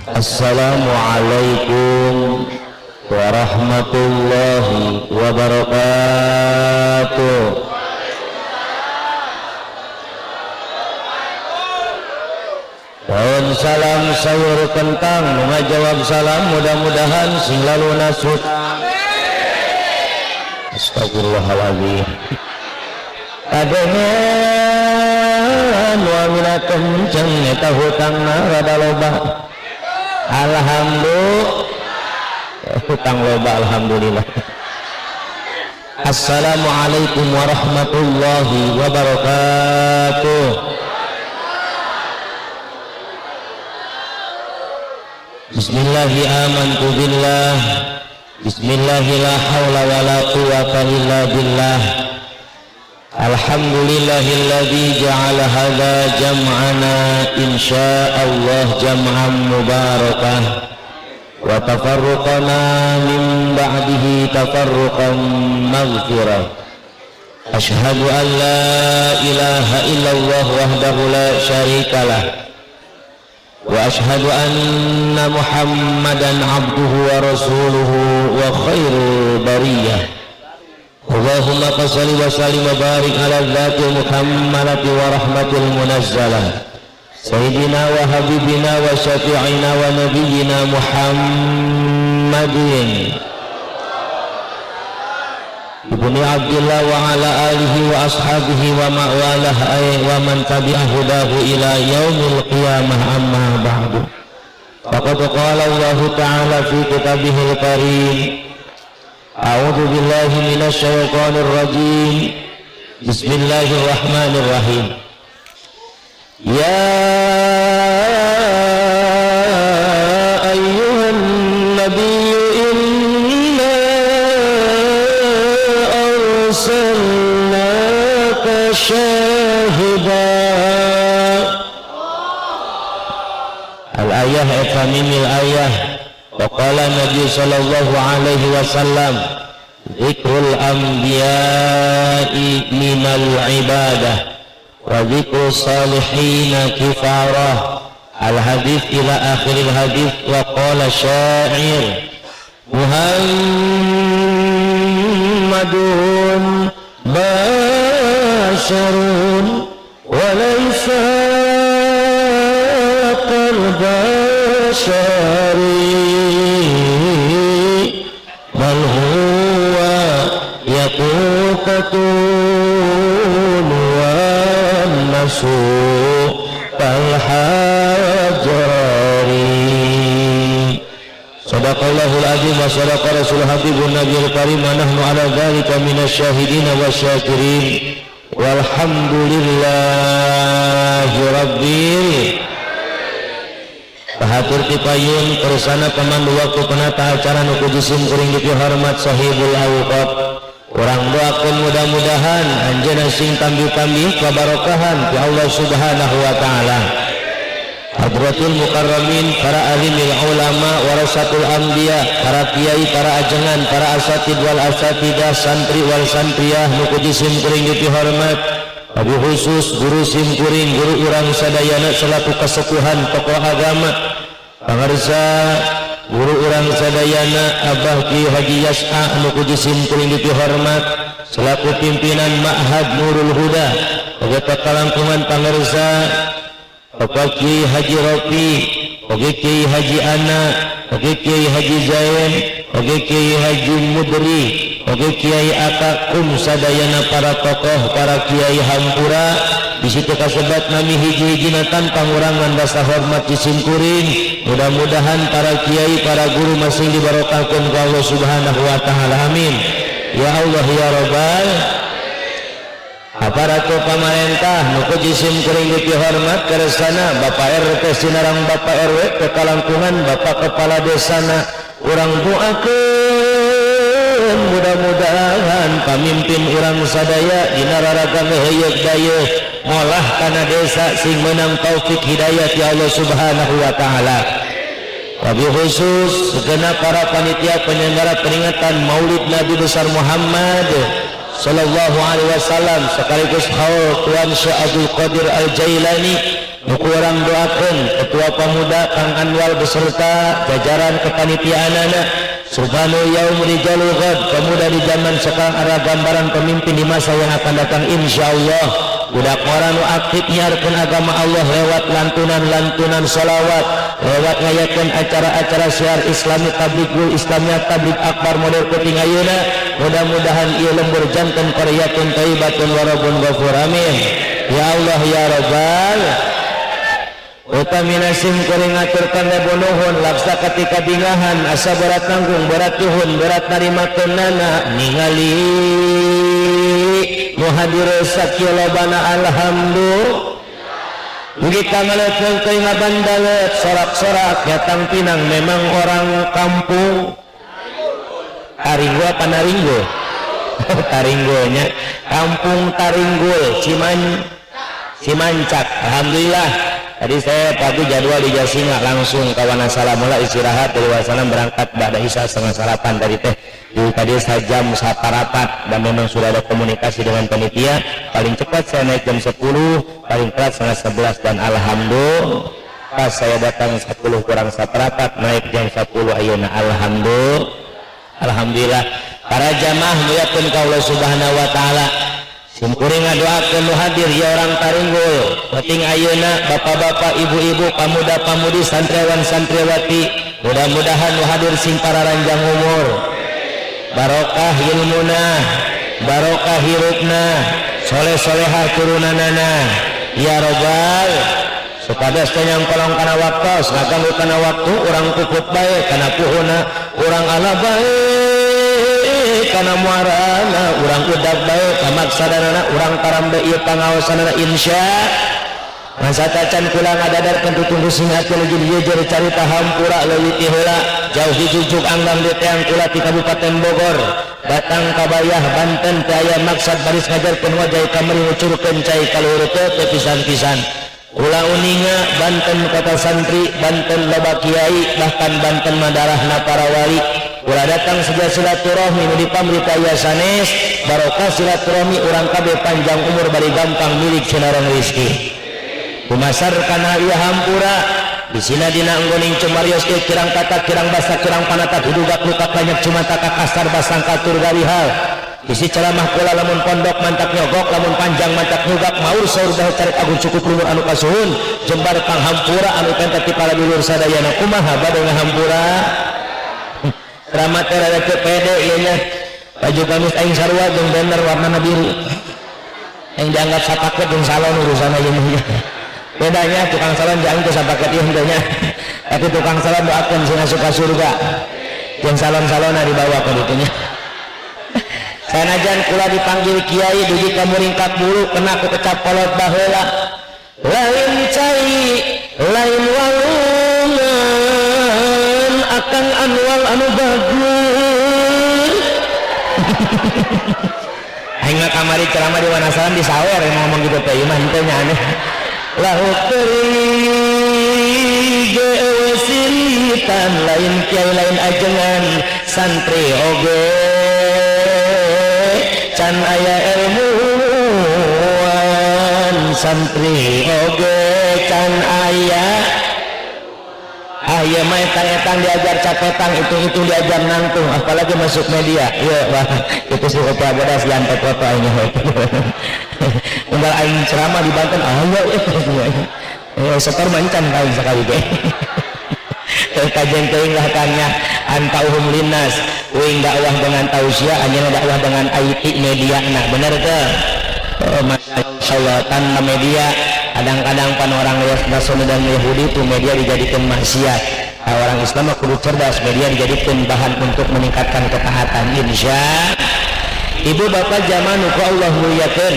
Assalamualaikum warahmatullahi wabarakatuh. Daun salam sayur kentang, ngajawab salam mudah-mudahan sing lalu nasut. Astagfirullahaladzim. Kadengan wa minakum jeung eta hutangna rada loba. Alhamdulillah. Hutang loba alhamdulillah. Assalamualaikum warahmatullahi wabarakatuh. Bismillahi amantu billah. Bismillahi la hawla wa la quwwata illa billah. Alhamdulillahilladzi ja'ala hadza jam'ana insyaallah jam'an mubarakah wa tafarruqana min ba'dihi tafarruqan maghfirah. Asyhadu an la ilaha illallah wahdahu la syarikalah wa asyhadu anna Muhammadan abduhu wa rasuluhu wa khairul bariyah. Allahumma salli wa sallim wa barik ala dzatil muhammadati wa rahmatil munazzalah sayyidina wa habibina wa syafi'ina wa nabiyyina Muhammadin ibni Abdillah wa ala alihi wa ashabihi wa ma'walah wa man tabi'a hudahu ila yaumil qiyamah amma ba'du. Faqad qala Allah ta'ala fi kitabihil karim. A'udzu billahi minasy syaithanir rajim. Bismillahirrahmanirrahim. Ya ayyuhan nabiyyu inna arsalnaka syahidan. Al-ayah eta mimil ayah. Waqala Nabi sallallahu alaihi wasallam dzikrul anbiya'i minal ibadah wa dzikru salihina kifarah. Al-hadits ila akhiril hadits. Wa qala syair Muhammadun basharun wa laysa kal bashari yakutun wan nasu kal hajari. Sadaqallahul azim wa sadaqa rasul habibun nabiyil karim wa nahnu ala dzalika minasy syahidin wa syakirin walhamdulillahi rabbil Bahatur tipayun persana pemandu waktu penata acara nuku jisim kuring dipihormat sahibul awqat. Urang doakeun mudah-mudahan anjeunna sing tambi-tambi kabarokahan ti Allah Subhanahu wa taala. Hadratul mukarramin, para alimil ulama, warasatul anbiya, para kiai, para ajengan, para asatid wal asatidah, santri wal santriyah nuku jisim kuring dipihormat. Abi khusus guru simkuring, guru urang sadayana selaku kasepuhan tokoh agama, pangarsa guru urang sadayana Abah Ki Haji Yas'a nu kudu simkuring dipihormat selaku pimpinan Ma'had Nurul Huda. Oge kakalangkungan pangarsa Bapak Ki Haji Rofi, oge Ki Haji Ana, oge Ki Haji Zain, oge Ki Haji Mudri, oge Kiai Akakum sadayana para tokoh, para kiai hampura. Di situ kasebat nami hiji-hijina tanpa ngurangan rasa hormat disimkuring. Mudah-mudahan para kiai, para guru masing dibarokahkeun ku Allah Subhanahu wa taala. Amin. Ya Allah ya Rabbal aparatur pamarentah nu kudu simkuring dipihormat keresana Bapak RT sinarang Bapak RW kekalangkungan Bapak kepala desana urang doakeun mudah-mudahan pamimpin urang sadaya dina raraga heuyeug dayeuh molah kana desa sing meunang taufik hidayah ti Allah Subhanahu wa taala. Wabil khusus segenap para panitia penyelenggara peringatan Maulid Nabi besar Muhammad sallallahu alaihi wasallam sekaligus haul Tuan Syekh Abdul Qadir Al-Jailani Nuku orang doakeun Ketua Pemuda Kang Anwar beserta jajaran kepanitiaanana Subhanu yaum rijalul ghad, pemuda di zaman sekarang ada gambaran pemimpin di masa yang akan datang insyaallah. Budak orang nu aktif nyiarkeun agama Allah lewat lantunan-lantunan sholawat, lewat ngayakeun acara-acara syiar Islami, tabligul Islamiyah, tablig akbar model kuting ayeuna. Mudah-mudahan ieu lembur janten qaryatun thayyibatun wa rabbun ghafur amin. Ya Allah ya Rabbal utamina sim kuring ngaturkan nuhun laksa ketika bingahan asa berat nanggung berat tuhun berat narimakeun nana ningali nu hadir sakieu lobana alhamdulillah mugi kangaleutkeun teuing ngabandalet sorak-sorak datang pinang memang orang kampung Taringgo apa Naringgo Taringgonya kampung Taringgul Cimancak. Alhamdulillah tadi saya pagi jadwal di Jasinga langsung kawan salamula istirahat dari wasalam berangkat pada isya setengah sarapan tadi teh tadi jam saparapat dan memang sudah ada komunikasi dengan panitia paling cepat saya naik jam 10 paling telat setengah 11 dan alhamdulillah pas saya datang 10 kurang saparapat naik jam 10 ayeuna alhamdulillah para jamaah muliakeun ka Allah Subhanahu wa taala. Simkuring ngadoakeun nu hadir ya orang Taringgul penting ayeuna bapak-bapak ibu-ibu pamuda-pamudi santriwan-santriwati mudah-mudahan nu hadir sing pararanjang umur barokah ilmuna barokah hirupna soleh-solehah turunanana ya Rabbal supados teh nyangkolong kana waktos ngaganggu kana waktu urang puput bae kana puhuna urang ala bae kana muarana urang udag bae kamaksadanana urang karambe ieu pangaosanana insya masatacan kula ngadadarkeun tutunggu singakeun jejer carita hampura leuwih ti heula jauh dijujuk anggang di teang kula ti Kabupaten Bogor datang ka Bayah Banten teh aya maksad baris ngajarkeun wajah kamari ngucurkeun cai kaluhur teh pisan-pisan kula uninga Banten kota santri Banten loba kiai bahkan Banten madarahna para wali ulah datang saja silaturahmi nu dipamrita aya sanes barokah silaturahmi urang kabeh panjang umur bari gampang milik cinaron rezeki kumasar kana ieu hampura bisina dina enggoning cumarios teh kirang kata kirang basa kirang panata hidugak luka banyak cuma taka kasar basang katur garihal isi ceramah kula lamun pondok mantak nyogok lamun panjang mantak nyugak maur saur bae carek agung cukup lumur anu kasuhun jembar panghampura anu kenta ti para dulur sadayana kumaha bade ngahampura Ramat rada pede ieu nya baju gamis aing sarua jeung banner warna biru yang dianggap sapaket jeung salon urusan ieu mah bedanya tukang salon jeung teh sapaket ieu nya tapi tukang salon doakeun sing suka surga jeung salon-salonna dibawa ka ditu nya sanajan kula dipanggil kiai dugi ka muringkak bulu kena ku kecap kolot baheula lain cai lain walungan akang anwal anu bagus aing kamari ceramah di Wanasalam di sawer ngomong gitu teh ieu mah henteu nya aneh lahu teri geusiritan lain kiai lain ajengan santri oge can aya ilmuwan santri oge can aya ieu mah etang-etang diajar catetan hitung-hitung diajar nangtung apalagi masuk media ieu wah itu sih foto bodas jantet foto aing unggal aing ceramah di Banten setor mancan kain sekali ge kajian teuing lah tanya antauhum linnas uing dakwah dengan tausiah anjeunna dakwah dengan IT media nah bener teh masyaallah tanpa media kadang-kadang pan orang Nasrani dan Yahudi itu media dijadikan maksiat orang Islam kudu cerdas media dijadikan bahan untuk meningkatkan ketaatan insya ibu bapak zaman ku Allah muliakeun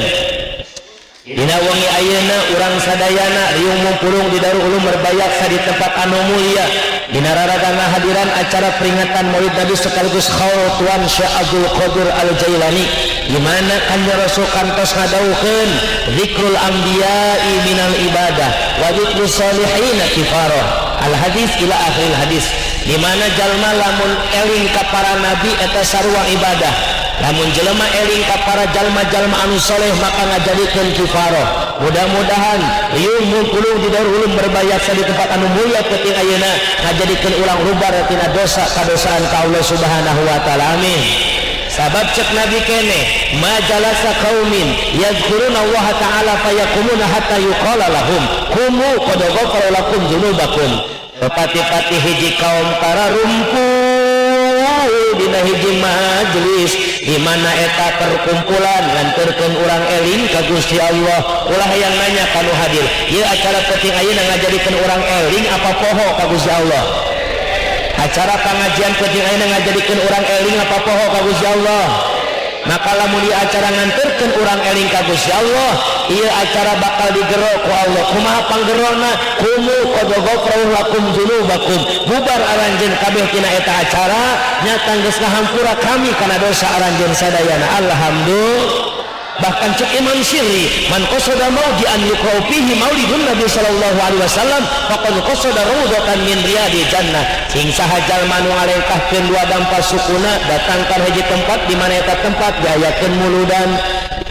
dina wengi ayeuna urang sadayana riung mumpulung di Darul Ulum Merbayaksa di tempat anu mulia dina raragana hadiran acara peringatan Maulid Nabi sekaligus khautwan Syekh Abdul Qadir Al-Jailani di mana kanjeng Rasul kantos ngadawukeun zikrul anbiya'i minal ibadah wa zikrus sholihin kifarah al hadis ila akhir hadis di mana jalma lamun eling ka para nabi eta sarua ibadah lamun jelema eling ka para jalma-jalma anu soleh maka ngajadikeun kifarah mudah-mudahan riung pulung di daur ulum berbayar di tempat anu mulia penting ayeuna ngajadikeun urang rubar tina dosa kadosaan ka Allah Subhanahu wa taala. Amin. Sabab cek Nabi kene majalasa qaumin yadhkuruna Allah taala fayakumuna hatta yuqala lahum kumu qad ghafara lakum dzunubakum. Pati-pati hiji kaum kararumpuh dina hiji majelis di mana eta perkumpulan nganterkeun urang eling ka Gusti Allah. Ulah hayang nanya kanu hadir, ieu acara penting ayeuna ngajadikeun urang eling apa poho ka Gusti Allah? Acara pengajian penting ayeuna ngajadikeun urang eling apa poho ka Gusti Allah? Maka lamun ieu acara nganterkeun urang eling ka Gusti Allah, ieu acara bakal digero ku Allah. Kumaha panggerona? Kumu qad ghafara lakum dzunubakum. Bubar aranjeun kabeh tina eta acara nyata geus ngahampura kami kana dosa aranjeun sadayana. Alhamdulillah. Bahkan cek Imam Syirri man qasada mawdi'an yuqra'u fihi maulidun Nabi sallallahu alaihi wasallam faqad qasada rawdatan min riyadil jannah. Sing saha jalma nu ngalengkahkeun dua dampa sukuna datangkan hiji tempat di mana eta tempat diayakeun muludan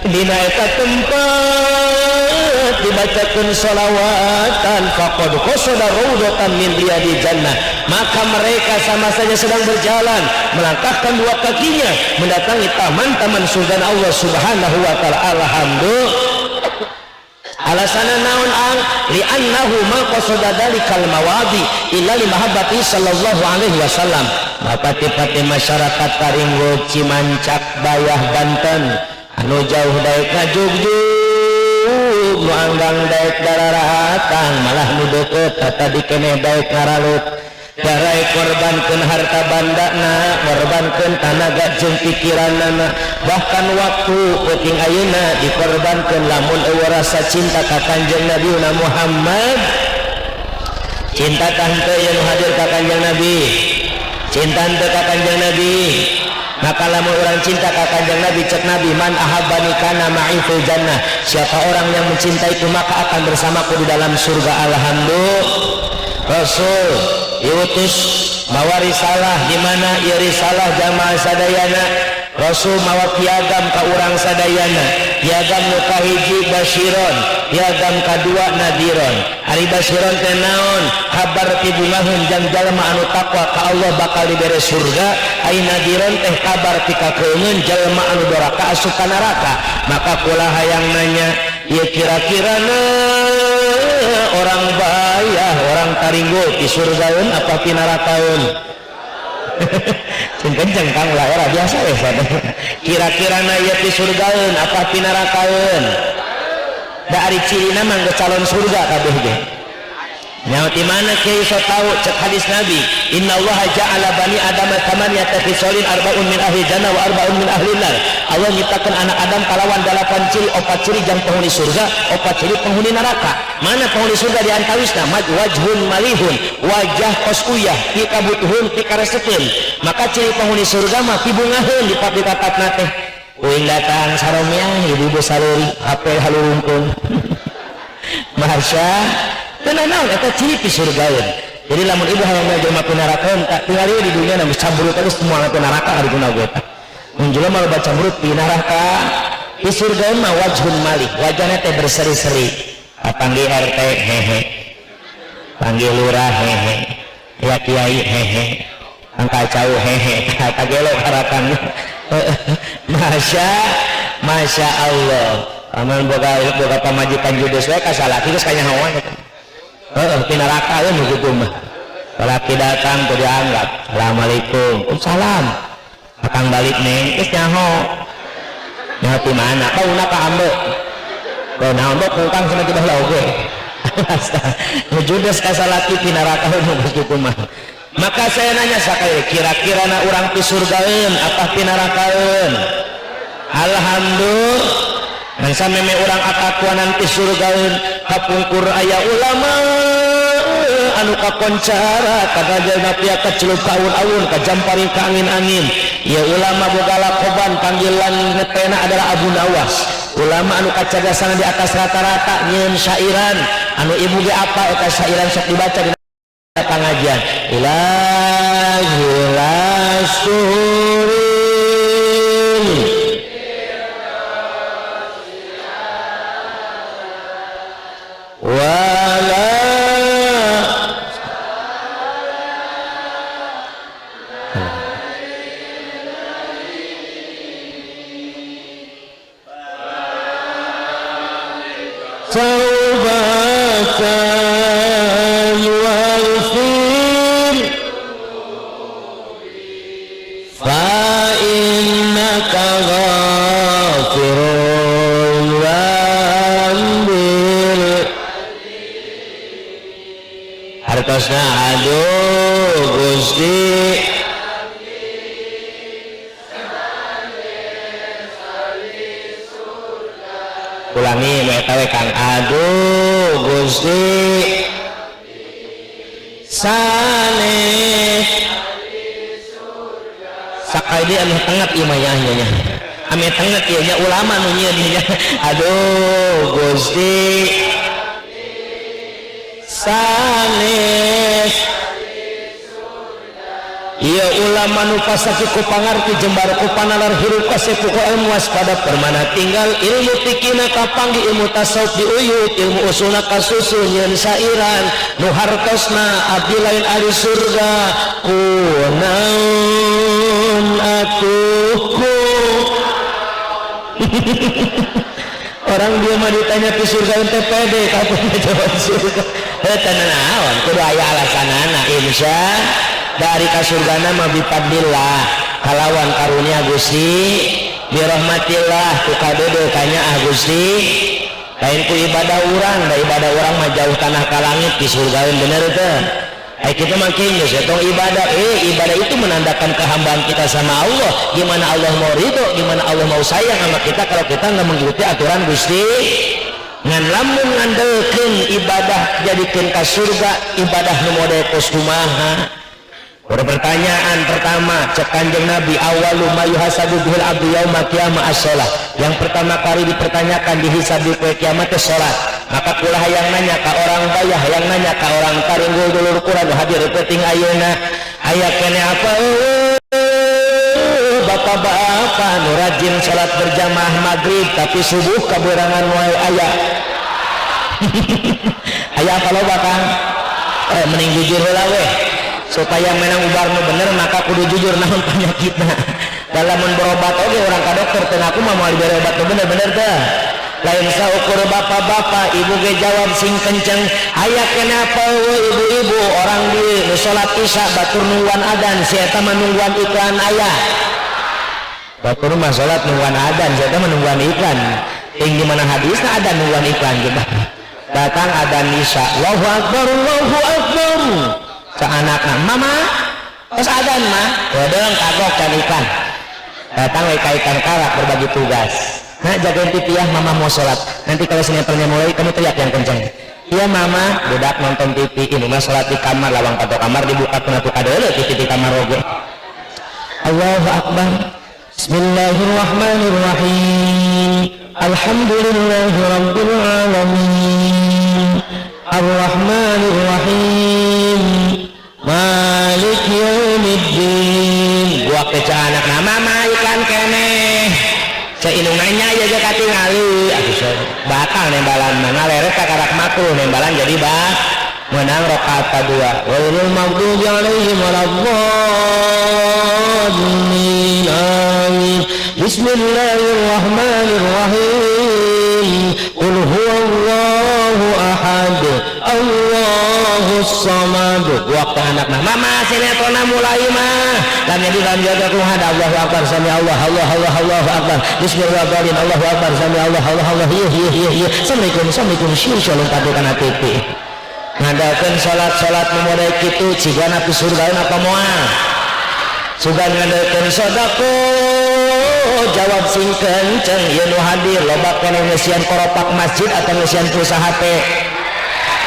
dina eta tempat dibacakeun shalawatan faqad qasada rawdatan min riyadil jannah. Maka mereka sama saja sedang berjalan melangkahkan dua kakinya mendatangi taman-taman surga Allah Subhanahu wa taala. Alhamdulillah. Alasana naon ang li'annahu ma qasada dalikal mawadi illa li mahabbati sallallahu alaihi wasallam. Pati-pati masyarakat Taringgo Cimancak Bayah Banten anu jauh daek ka Jugjug nu anggang daek dararatan malah nu deukeut eta dikeneh daek ngaralut. Darai korbankeun harta bandana, korbankeun tanaga jeung pikiranna, bahkan waktu penting ayeuna dikorbankeun lamun eueuh rasa cinta ka Kanjeng Nabi Muhammad. Cinta tante yang hadir ka Kanjeng Nabi, cinta tante ka Kanjeng Nabi. Maka lamun orang cinta ka Kanjeng Nabi cek Nabi man ahabbani kana ma'i fil jannah. Siapa orang yang mencintaiku maka akan bersamaku di dalam surga. Alhamdulillah. Rasul diutus mawa risalah di mana ieu risalah jamaah sadayana. Rasul mawa piagam ka urang sadayana. Piagam nu kahiji basyiron, piagam kadua nadiron. Ari basyiron teh naon? Kabar pibungahun jang jalma anu takwa ka Allah bakal dibere surga. Ai nadiron teh kabar pikakeungeun jalma anu doraka asup ka neraka. Maka kula hayang nanya, ieu kira-kira orang Bayah, orang Taringgo di surgaeun apa di nerakaeun? Sing kenceng kang lah era biasa we sada. Kira-kira na ieu di surgaeun apa di nerakaeun? Da ari cirina mah geus calon surga kabeh ge. Nya di mana kieu so tahu cek hadis Nabi, innallaha ja'ala bani adama tamaniyata fisolin arba'un min ahli jannah wa arba'un min ahli nar. Allah nyiptakeun anak Adam kalawan 8 ciri, 4 ciri jang penghuni surga, 4 ciri penghuni neraka. Mana penghuni surga di antawisna? Wajhun malihun, wajah kosuyah, ti kabutuhun, ti karesekeun. Maka ciri penghuni surga mah pibungaheun di patikatatna teh. Uing datang saromiah ibu-ibu saluri, apel halurungkung. Masya tenan naon eta ciri pi surgaeun. Jadi lamun ibu hayang jelema pi neraka tak tinggal di dunia na cambrut terus semua pi neraka ari guna gota. Mun jelema loba cambrut pi neraka, pi surgaeun mah wajhun malih, wajahna teh berseri-seri. Panggil RT hehe. Panggil lurah hehe. Ya kiai hehe. Angka cau hehe. Kata gelo harapan. Masya Allah. Aman boga pamajikan judes we ka salaki geus kanyahoan eta. Di neraka ya begitu mah. Laki datang tuh dianggap assalamualaikum, salam. Akang balik neng, terus nyaho. Nyaho di mana? Kau nak ambo. Kau nak ambo kungkang sama tiba lauge. Judes kasalaki di neraka ya begitu mah. Maka saya nanya sakali, kira-kira na urang di surgaeun apa di nerakaeun? Alhamdulillah. Masa meme orang akakuanan ti surgaeun kapungkur aya ulama anu kakoncara kadajalna pia kacelup kaun-aun kajamparing ka angin-angin. Ieu ulama boga lakoban panggilan ngetena adalah Abu Nawas. Ulama anu kacerdasan di atas rata-rata nyieun syairan anu ibu ge apa eta syairan sok dibaca di pengajian. Ilahi rasul wala taubatan waghfir fa innaka ghafirul wadil hartosna aduh Gusti ulangi eta we Kang aduh Gusti sanes sakali anu tengah ieu mah nya ame tengah ieu nya ulama nu nyieun nya aduh Gusti sanes ieu ulama nu pasaki ku pangarti jembar ku panalar hirup kasepu ku ilmu waspada permana tinggal ilmu tikina kapanggi ilmu tasawuf diuyut ilmu usulna kasusu nyeun sairan nu hartosna abdi lain ahli surga kunaun atuku orang dia mah ditanya ke surga ente pede kapan jawab surga eta naon kudu aya alasanana insya dari kasurgana mah bifadlillah kalawan karunia Gusti birahmatillah ku kadeudeuk kanya Gusti lain ku ibadah urang da ibadah urang mah jauh tanah ka langit di surga bener teh ai kitu mah kieu setong ibadah ibadah itu menandakan kehambaan kita sama Allah gimana Allah mau ridho gimana Allah mau sayang sama kita kalau kita enggak mengikuti aturan Gusti ngan lamun ngandeukeun ibadah jadikeun ka surga ibadah nu model kos kumaha. Pertanyaan pertama cek Kanjeng Nabi awalu ma yuhasabu bihil abdu yaumil qiyamah as-shalah yang pertama kali dipertanyakan dihisabi poe kiamat teh salat maka kulah yang nanya ka orang bayah yang nanya ka orang taringgul dulur kurang hadir penting ayeuna aya kene apa bapak-bapak nu rajin salat berjamaah maghrib tapi subuh kaberangan wae aya aya apa loba Kang mending jujur heula we supaya menang ubar nu bener maka kudu jujur naon penyakitna dalam berobat oge orang ka dokter teh aku mah moal dibere obat nu bener-bener teh lain saukur bapak-bapak ibu ge jawab sing kenceng aya kenapa we ibu-ibu orang di salat isya batur nungguan adzan si eta mah nungguan iklan aya batur mah salat nungguan adzan si eta mah nungguan iklan ting di mana hadisna ada nungguan iklan coba datang adzan isya Allahu akbar seanakna mama terus adzan mah wedeng kagok can iklan datang we kaitan karak berbagi tugas nah jagain TV ya mama mau sholat nanti kalau sinetronnya mulai kamu teriak yang kenceng iya mama budak nonton TV ini mah sholat di kamar lawang patok kamar dibuka penatu kadeule TV di kamar oge Allahu akbar bismillahirrahmanirrahim alhamdulillahi rabbil alamin arrahmanirrahim malik yaumiddin gua keca anak nama mah iklan keneh ceinung nanya aja katingali atuh bakal nembalan mana lerek karak makruh nembalan jadi menang rakaat kedua wailul maghdubi alaihim waladdallin amin bismillahirrahmanirrahim qul huwallahu ahad Allahus samad waktu anakna mama sinetron mulai mah lam jadi lam jaga kuhada Allahu akbar sami Allah Allahu akbar bismillahirrahmanirrahim Allahu akbar sami Allah iya assalamualaikum syirsyalun padu kana TV ngadakeun salat memodai kitu cigana pi surga apa moal sugan ngadakeun sedekah jawab sing kenceng ieu nu hadir loba kana ngeusian koropak masjid atau ngeusian usaha teh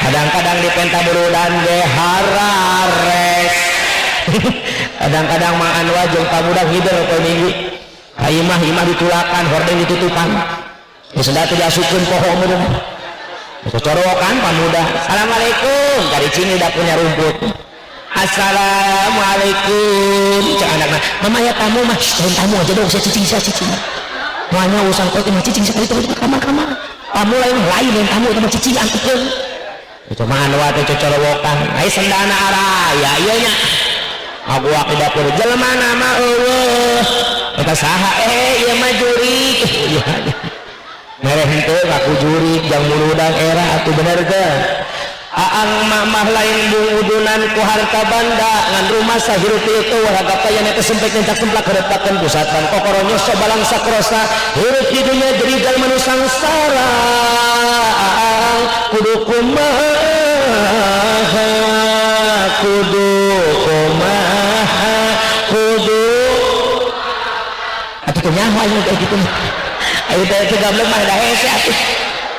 kadang-kadang di pentaburudan ge harares kadang-kadang mangan wajeng pamudah hider poe minggu imah ditulakan hordeng ditutupan geus da teh diasupkeun poho umur cocorokan pamudah assalamualaikum cari cing udah punya rumput assalamualaikum cak anakna mama ya tamu mah tamu aja dong saya cicing muanya urusan kau mah cicing sekali itu kamar tamu lain yang tamu sama cicing angkutkeun cuman waktu cocorowokan ai sendana araya ieu nya ngaguak di dapur jelema nama eueuh eta saha ieu mah jurig mereh henteu ngaku jurig jang muludang era atuh bener teh aang mah lain bungudunan ku harta banda ngan rumah sahirup itu waragap kayana teh sempek nyencak semplak hareupakeun pusatan kokoronya sobalang sakrosa hirup di dunia jerigal manu sangsara aang kudu kumaha kudu atuh nyaho anu kayak gitu ayo teh gablek mah dah hese atuh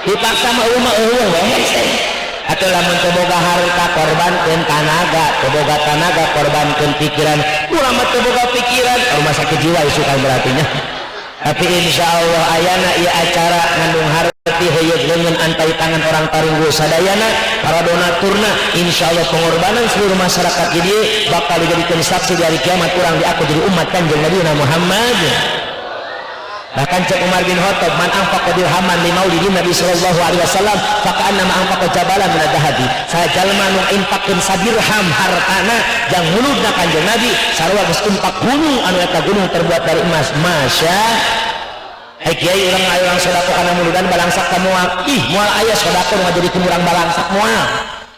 dipaksa mah eueuh we hese atuh lamun teu boga harta korbankeun tenaga korbankeun pikiran urang mah teu boga pikiran rumah sakit jiwa isukan berarti nya tapi insyaallah ayana ieu acara ngandung harti heuyeug leungeun antai tangan orang tarunggu sadayana para donaturna insyaallah pengorbanan seluruh masyarakat di dieu bakal dijadikeun saksi di hari kiamat urang diaku jadi umat Kanjeng Nabi Muhammad. Bahkan cek Umar bin Khattab man anfaqa dirhaman li maulidin Nabi sallallahu alaihi wasallam faqanna ma anfaqa jabalan min adh-dhahabi sajalma nu infaqkeun sadirham hartana jang muludna Kanjeng Nabi sarua geus infaq gunung anu eta gunung terbuat dari emas masya kiai urang sedekah kana muludan balangsak ka moal ih moal aya sedekah ngajadikeun urang balangsak moal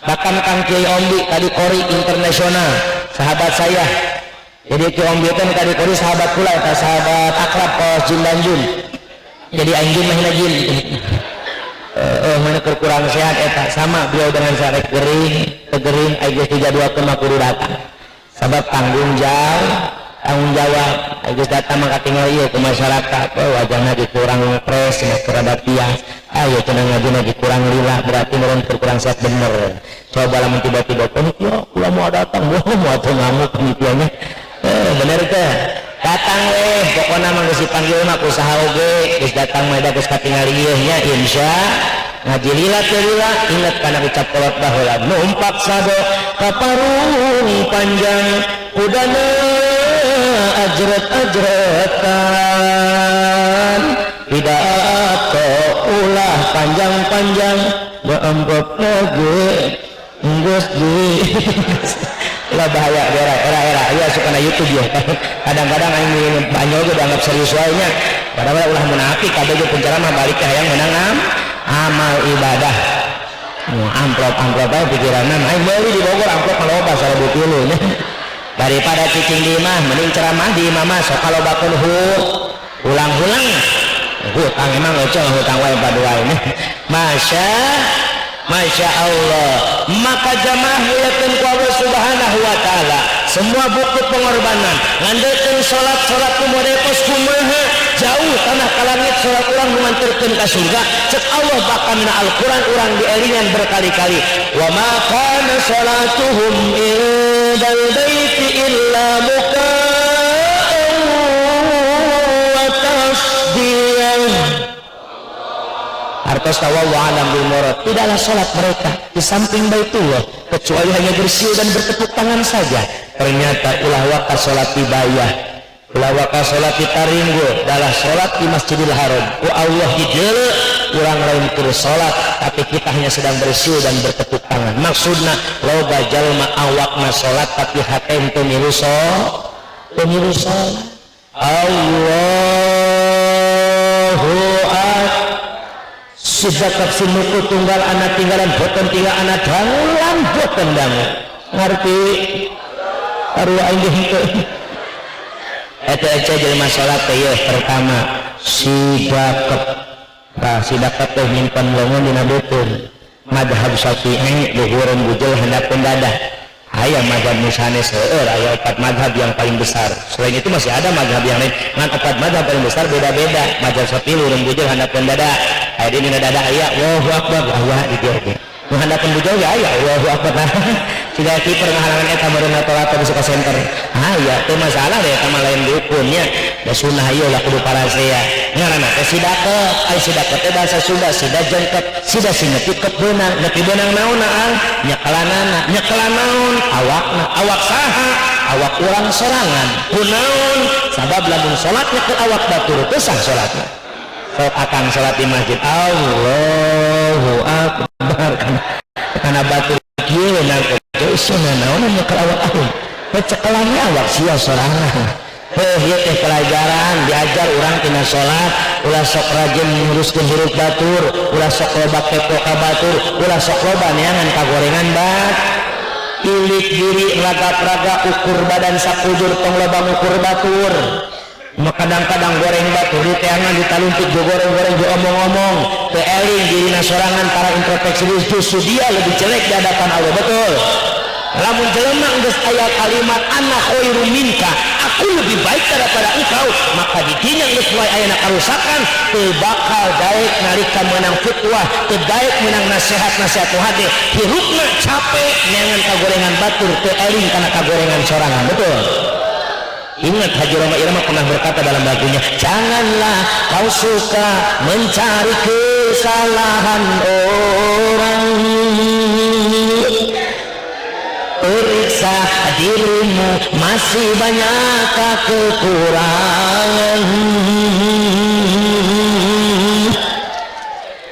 bahkan Kang Kiai Ombi tadi Kori internasional sahabat saya jadi ke Om Bioten tadi kori sahabat pula eta sahabat akrab kos Jin dan Jun jadi anjing mah jin mana kurang sehat eta sama beliau dengan saya gering aya 32 mah kudu datang sabab tanggung jawab aya datang mah katinggal ieu ke masyarakat wajahna dikurang pres rada tias ayo cenah ngajina dikurang lila berarti meureun kurang sehat bener coba lamun tiba-tiba panitia kula mau datang mau atuh ngamuk panitianya bener teh datang weh pokoknya mah geus dipanggil mah usaha oge geus datang mah da geus katingal ieu nya insya ngaji lila teh lila inget kana ucap kolot baheula numpak sado kaparung panjang kudana ajret-ajretan pidato ulah panjang-panjang beembep lagi geus di lah bahaya era ya suka na YouTube ya kadang-kadang aing banyak juga dianggap serius wae nya padahal ulah munafik kabeh ge penceramah balik ka hayang menang amal ibadah amplop aja pikiranna aing meuli di Bogor amplop kaloba 1.000 nya daripada cicing di imah mending ceramah di imah mah sok kalobakeun ulang-ulang hutang emang eceng hutang wae paduai nya Masya Allah maka jamaah muliakeun ku Allah subhanahu wa ta'ala semua bukti pengorbanan ngandeukeun salat kumodepos kumaha jauh tanah ka langit salat urang nganterkeun ka surga cek Allah bakal dina Al-Qur'an urang dielingan berkali-kali wa ma kana salatuhum indal baiti illa muka'an wa tasdiyah artos tawawu alam bil murad tidaklah salat mereka di samping Baitullah kecuali hanya bersiul dan bertepuk tangan saja ternyata ulah waka salat dibayah ulah waka salat ditaringgo dalah salat di Masjidil Haram ku Allah hideuleu urang lain keur salat tapi kita hanya sedang bersiul dan bertepuk tangan maksudna loba jalma awakna salat tapi hate teu milu salat Allahu Sijakap sinuku tunggal anak tinggalan boten tinggal anak dangulan boten dangu ngerti aru aing henteu eta jadi masalah teh pertama sidakat teh nyimpen longon dina beuteun madhab Syafi'i luhureun bujul hendakeun dadah aya mazhab musane seueur aya 4 mazhab yang paling besar selain itu masih ada mazhab yang lain ngan 4 mazhab paling besar beda-beda mazhab Syafi'i luhureun bujul hendakeun dadah aya dina dadah aya Allahu akbar aya di dieu ge nu hendakeun bujul ge aya Allahu akbar siga kiper ngahalangan eta meureun atau bisa ka center aya teu masalah deh eta mah lain dukunnya da sunnah ieu lah kudu parasea ngaranna teh sidaqah ai sidaqah teh bahasa Sunda sida jengket sida singetikeun beunang nepi beunang naon ang nyekelanana nyekelan naon awakna awak saha awak urang sorangan kunaon sabab lamun salat nyekel awak batur teu sah salatna sok akang salat di masjid Allahu akbar karena batu kieu nang keusuna naon nya kelawat ahun pecekelannya awak sia sorangan ieu teh pelajaran diajar urang tina salat ulah sok rajin nguruskeun hirup batur ulah sok loba kepo ka batur ulah sok loba neangan kagorengan bat ilik diri raga-raga ukur badan sakujur tong loba ngukur batur kadang-kadang goreng batur di teangan ditalumpit jo goreng-goreng jo omong-omong teu eling dirina sorangan para introspeksi justru dia lebih jelek di hadapan Allah betul lamun jelema geus aya kalimat ana khairum minka aku lebih baik daripada engkau maka di dinya geus mulai aya karusakan teu bakal daek nalika meunang fatwa teu daek meunang nasihat-nasihat hade hirupna capek neangan kagorengan batur teu eling kana kagorengan sorangan betul. Ingat Haji Roma Irama pernah berkata dalam lagunya, janganlah kau suka mencari kesalahan orang, periksa dirimu masih banyak kekurangan.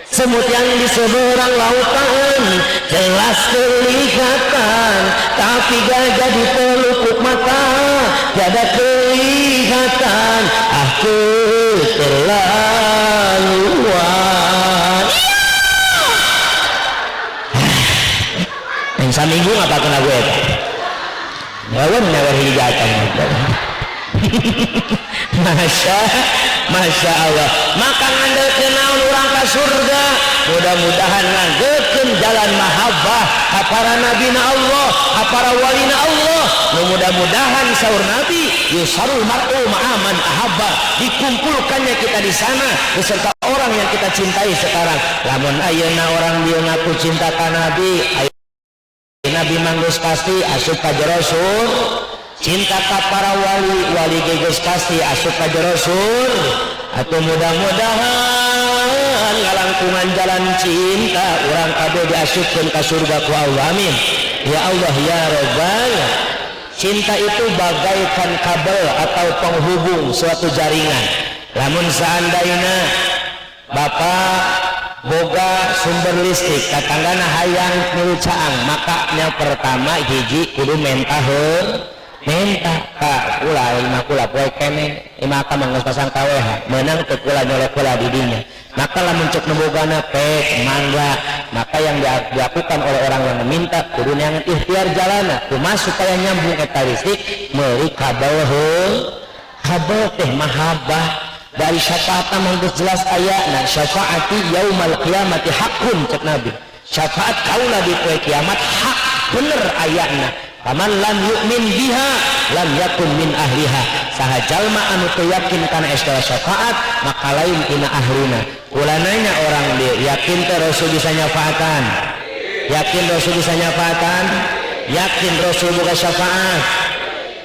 Semut yang di seberang lautan jelas kelihatan, tapi gajah di pelupuk mata tiada kelihatan. Ah keterlaluan. Yang saminggu ngapa kena gue? Lawan never hijatan. Masya Allah. Maka ngandalkeun naon urang ka surga. Mudah-mudahan nganggeutkeun jalan mahabbah ka para nabina Allah, ka para walina Allah. Mudah-mudahan saur Nabi yusarul mar'u ma'aman ahabba, dikumpulkannya kita di sana beserta orang yang kita cintai sekarang. Lamun ayeuna orang dia ngaku cinta ka Nabi, Nabi manggus pasti asup ka Rasul. Cinta ka para wali geus pasti asup ka Rasul. Atuh mudah-mudahan ngalangkungan jalan cinta urang kabeh diasupkeun ka surga ku Allah. Amin. Ya Allah ya Rabbal. Cinta itu bagaikan kabel atau penghubung suatu jaringan. Lamun seandainya Bapak boga sumber listrik katanggana hayang milu caang, maka yang pertama hiji kudu menta ka ulah kula poe kene maka mangos pasang KWH menang teu kula nyolok kula di dinya. Maka lamun cek nebogana pek mangga, maka yang dilakukan oleh orang yang meminta kudu neangan ikhtiar jalana kumaha supaya nyambung eta listrik meuli kabel teh mahabbah. Dari syafaat manggus jelas ayatna syafaati yaumal qiyamati hakun cek Nabi. Syafaat kaula di poe kiamat hak bener ayatna. Paman lam yu'min biha lam yakun min ahliha. Saha jalma anu teu yakin kana istilah syafaat maka lain tina ahlina. Ulah nanya orang dia yakin teh Rasul bisa nyafaatan? Yakin Rasul bisa nyafaatan? Yakin Rasul boga syafaat?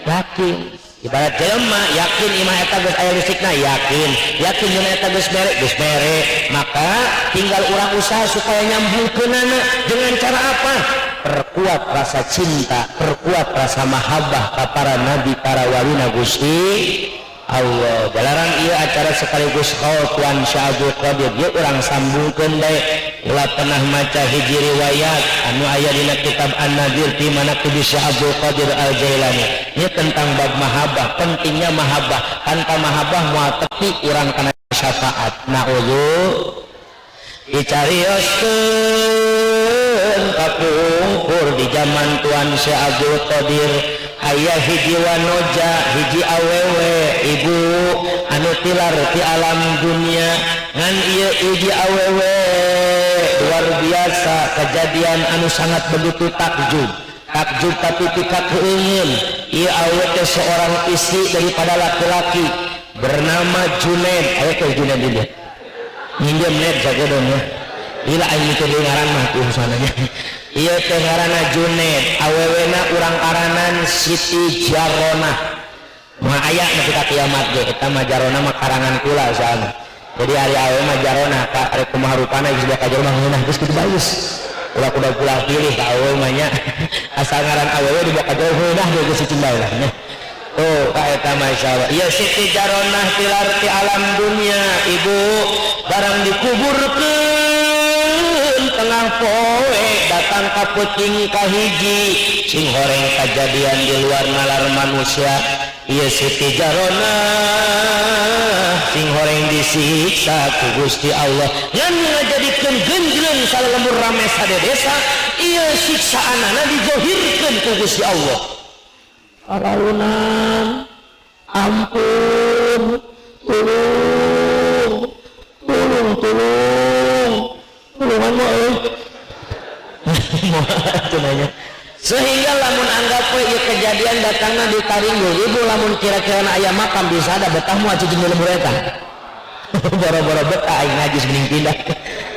Yakin. Ibarat jelema yakin imah eta geus aya listrikna, yakin yeuna eta geus mere, maka tinggal urang usaha supaya nyambungkeunana dengan cara apa? Perkuat rasa cinta, perkuat rasa mahabbah ka para nabi, para walina Gusti Allah. Jalaran ieu acara sekaligus khautwan Syabul Qadir ieu urang sambungkeun bae. Ulah pernah maca hiji riwayat anu aya dina kitab An-Nadir fi manaqib Syabul Qadir Al-Jailani. Ini tentang bab mahabbah, pentingnya mahabbah. Tanpa mahabbah moal tepi urang kana syafaat. Na'udzu dicarioskeun kapungkur di zaman Tuan Syekh Abdul Qadir aya hiji wanoja, hiji awewe ibu anu tilar ti alam dunia. Ngan ieu hiji awewe luar biasa kejadian anu sangat begitu takjub tapi pikat keingin. Ieu awewe teh seorang istri daripada laki-laki bernama Junaid. Aya teh Junaid dia minjem net jagodon ya ila aing teh ngaran mah tuh sananya. Ieu teh ngaranna Junaid, awewena urang aranan Siti Jarona. Mah aya na kita kiamat ge eta mah Jarona mah karangan kula soalna. Jadi ari awewe mah Jarona ka ari kumaha rupana geus dia ka Jarona ngeunah geus kitu bagus. Ulah kuda kula pilih ka awewe mah nya. Asal ngaran awewe di ka Jarona ngeunah geus cicimbai lah nya. Oh, ka eta masyaallah. Ieu Siti Jarona tilar ti alam dunia, ibu barang dikuburkeun tengah poe datang ka peuting kahiji sing horeng kajadian di luar nalar manusia ieu Siti Jarona sing horeng disiksa ku Gusti Allah ngan ngajadikeun genjleung salelembur rame sadedesa ieu siksaanana dizohirkeun ku Gusti Allah. Araunan ampun tulungan mo tunanya sehingga lamun anggap ieu kejadian datangna di Taringgo ibu lamun kira-kira aya makam bisa ada betah moal cicing lembur eta boro-boro betah aing najis mending pindah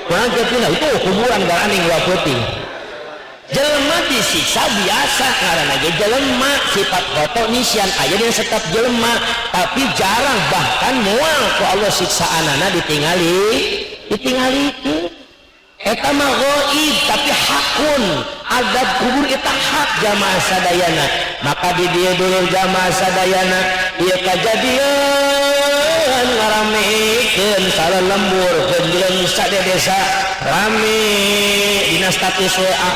kurang pindah itu kuburan garaning dua peuting jelema disiksa biasa karena ge jelema sifat foto nisian aya yang tetap jelema tapi jarang bahkan moal ku Allah siksaanana ditingalikeun eta mah ghaib tapi hakun adab kubur eta hak jamaah sadayana maka di dieu dulur jamaah sadayana ieu kajadian ngaramekeun salelembur genjleung sadedesa rame dina status WA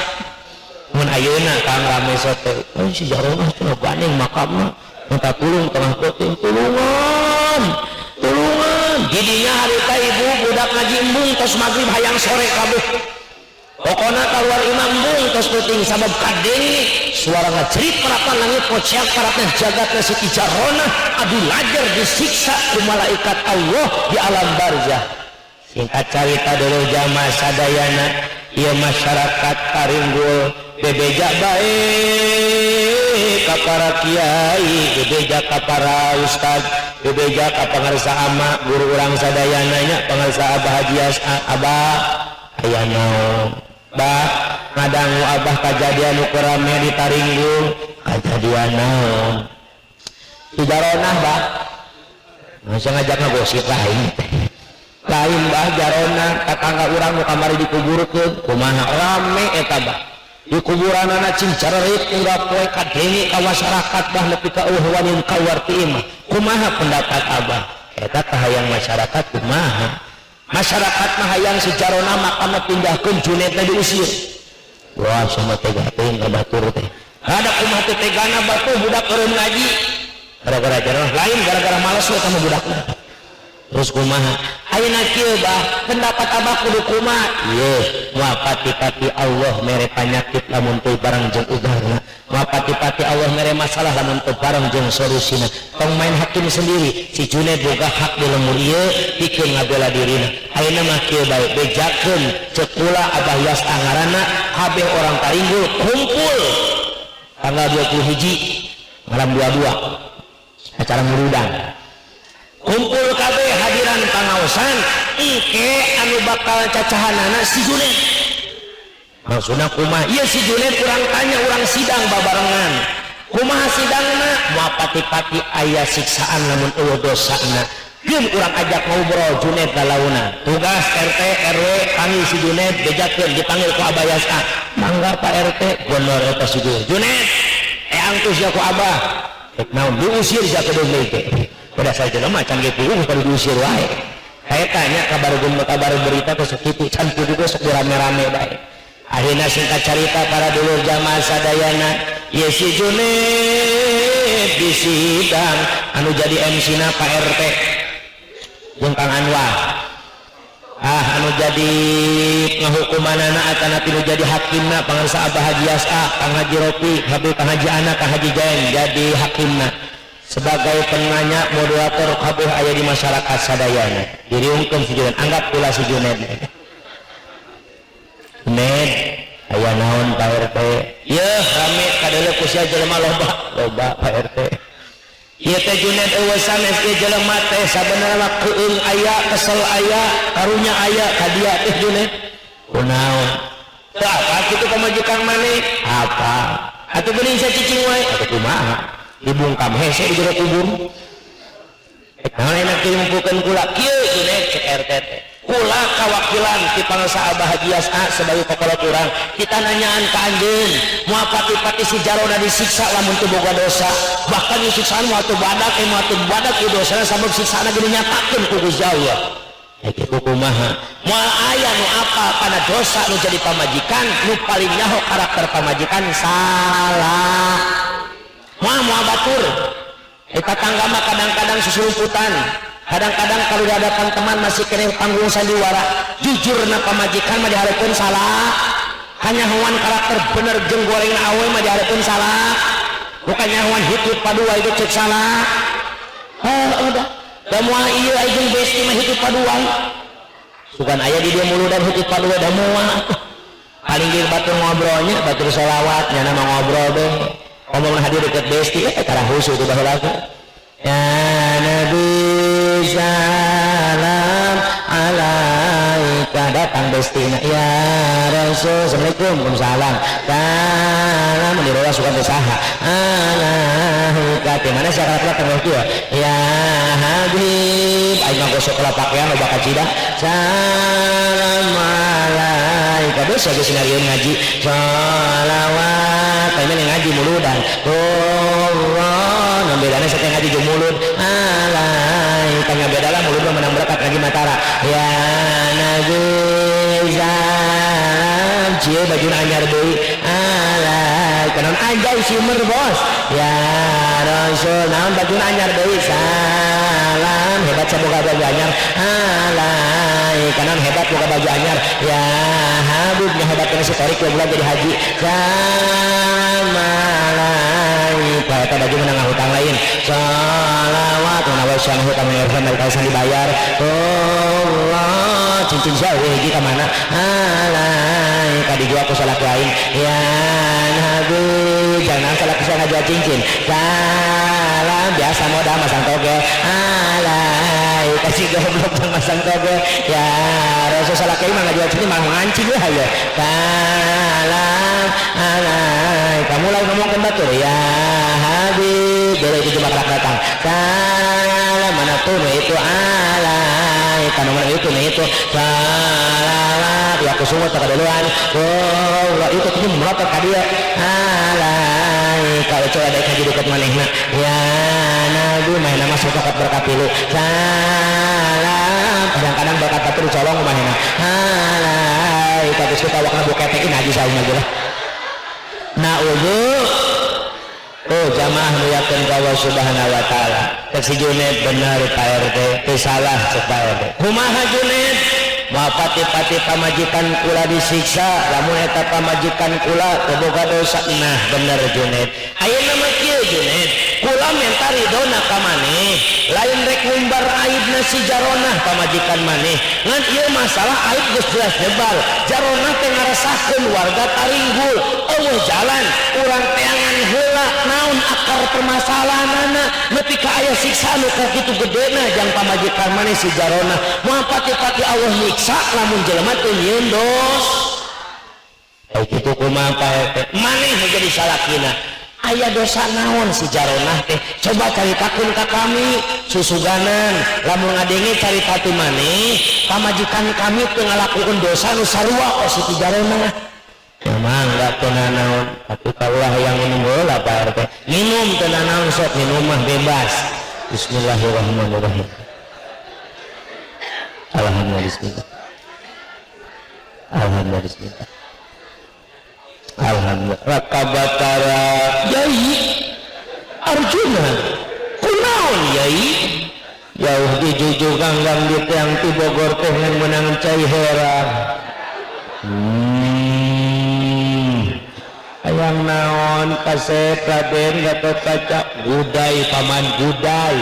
mun ayeuna kang rame sote si Jarona cenah gandeng makamna minta tulung tengah peuting tulungan didinya harita ibu budak ngaji embung tos maghrib hayang sore kabeh pokona keluar imam embung tos peuting sabab kadenge suara ngecerit parapan langit pociak paratna jagatna Siti Jarona adu lajar disiksa ku malaikat Allah di alam barzah. Singkat cerita dulu jamaah sadayana ieu masyarakat Taringgul bebeja bae ka para kiai bebeja ka para ustad bebeja ka pangarsa ama guru urang sadayana nya pangarsa Abah Haji Abah aya naon bah ngadangu Abah kajadian nu rame di Taringgul kajadian naon si Jarona bah masa ngajak ngagosip lain bah Jarona tetangga urang nu kamari dikuburkeun kumaha rame eta bah di kuburan anak cincarerit urap poe kadenge ka masyarakat bah nepi ka eueuh kawarti imah kumaha pendapat Abah eta kahayang masyarakat kumaha masyarakat mah hayang si Jarona makamna pindahkeun Junedna diusir wah sama tega teuing ka batur teh ada kumaha teh tegana batu budak eureum ngaji gara-gara Jarona lain gara-gara males we sama budakna terus kumaha ayeuna kieu bah pendapat Abah kudu kumaha ieu moal pati-pati Allah mere panyakit lamun teu bareng jeung udarna moal pati-pati Allah mere masalah lamun teu bareng jeung solusina tong main hakim sendiri si Junaid boga hak di lemur ieu pikeun ngabela dirina ayeuna mah kieu bae bejakeun ceuk kula Abah Yas ngaranna kabeh orang Taringgul kumpul tanggal 21 malam 22 acara ngurudang kumpul kabeh hadiran pangaosan engke anu bakal cacahanana si Junaid maksudna kumaha ieu si Junaid urang tanya urang sidang babarengan kumaha sidangna moal pati-pati aya siksaan lamun eueuh dosana keun urang ajak ngobrol Junaid galauna tugas RT RW panggil si Junaid bejakeun dipanggil ku Abah Yasa mangga Pak RT bener eta si Junaid angtus ya ku Abah rek naon diusir ja ke deui teh pada saat jelema can ge puluh pada diusir wae saya tanya kabar berita ke sakitu can kudu sok rame-rame bae akhirna singkat cerita para dulur jamaah sadayana ieu si Junaid di sidang anu jadi MC-na Pak RT jeung Kang Anwar anu jadi ngahukumanana atana tinu jadi hakimna pangarsa Abah Haji Yasa Kang Haji Ropi Habib Kang Haji Ana Kang Haji Jain jadi hakimna sebagai penanya moderator kabeh aya di masyarakat sadayana diriungkeun si Junaid anggap pula si Junaid aya naon Pak RT ieu rame kadele ku sia jelema loba Pak RT ieu teh Junaid eueuh sanes ge jelema teh sabenerna keueung aya kesel aya karunya aya ka dia teh Junaid kunaon teu apa kitu pamajikan maneh apa atuh geuning cicing wae atuh kumaha dibungkam hese di jero kubur naon enak dilumpukeun kula kieu Junaid cek RT teh kula kawakilan ti pangarsa Abah Haji Yasa sebagai kepala urang kita nanyaan ka anjeun moal pati-pati si Jarona disiksa lamun teu boga dosa bahkan disiksa moal teu badak moal teu badak ieu dosana sabab siksana geus nyatakeun ku Gusti Allah kitu kumaha moal aya nu apa kana dosa nu jadi pamajikan nu paling nyaho karakter pamajikan salah moal batur eta tangga mah kadang-kadang susulumputan kadang-kadang kalau dihadapan teman masih kena panggung sandiwara jujurna pamajikan mah dihareupeun salah kanyahoan karakter bener jeung goreng awe mah dihareupeun salah bukan nyahoan hitut padua itu cek salah udah da moal ieu jeung besti mah hitut padua sugan aya di dia mulu dan hitut padua da moal paling di batur ngobrolnya batur selawat nya nama ngobrol deh ngomong hadir deket besti tara husu itu baheula ya nabi salam alaika datang bestina ya rasul assalamualaikum waalaikumsalam salam mendirola suka besaha alaika di mana syaratnya terus dia ya habib aing mah gosok lah pakaian loba kacida salam alaika dosa geus sinariun ngaji shalawat paling ngaji muludan Allah bedana sateng ngaji jeung mulut alaika nya bedalah mulut mah menang berkat ngaji matara ya nabi salam cie bajuna anyar deui alaika naon anjay simer bos ya rasul naon bajuna anyar deui salam hebat saboga baju anyar alaika naon hebat boga baju anyar ya habib nya hebat kana sitorik bulan jadi haji salam alaika eta baju menang hutang lain salawat wa nawasyana hutang yang dari kausan dibayar Allah cincin jauh hiji ka mana alaika dijual ku salaki lain ya nabi jangan salaki saya ngajual cincin salam biasa modal masang toge alaika si goblok masang toge ya rasul salaki mah ngajual cincin mah ngancing lah ya salam alaika mulai ngomongkeun batur ya habib dari itu cuma datang salam mana tuh itu alaika nomor itu salawat ya kusuma takaduluan Allah itu tuh merotot ka dia alaika coba ada kaji dekat manehna ya nabi mah nama sotokat berkat pilu salam kadang-kadang berkat batur colong manehna alaika geus kita wakna boketekin haji saumna geus na'udzu jamaah muyakeun ka Allah Subhanahu wa taala cek si Junaid bener Pak RT teu salah cek Pak RT kumaha Junaid moal pati-pati pamajikan kula disiksa lamun eta pamajikan kula teu boga dosa nah bener Junaid ayeuna mah kieu Junaid kula minta ridona ka maneh lain rek ngumbar aibna si Jaronah pamajikan maneh ngan ieu masalah aib geus jelas jebal Jaronah teh ngarasakeun warga taringgul eueuh jalan urang teangan heula naon akar permasalahanna nepi ka aya siksa nu kitu gedena jang pamajikan maneh si Jaronah moal pati-pati Allah nyiksa lamun jelema teu nyieun dos ai kitu kumaha Pak maneh jadi salakina aya dosa naon si Jaronah teh coba caritakeun ka kami susuganan lamun ngadenge carita ti maneh pamajikan kami teu ngalakukeun dosa nu sarua ka si Jaronah emang enggak pernah naon tapi kaulah yang minum bola Pak RT minum teu naon sok minum mah bebas bismillahirrahmanirrahim alhamdulillah bismillah alhamdulillah bismillah alhamdulillah rakabatara yai Arjuna kunaon yai jauh di jujur ganggang di tiang ti Bogor teh ngan menang cai heran ayang naon kasep Raden Gatot Kaca gudai paman gudai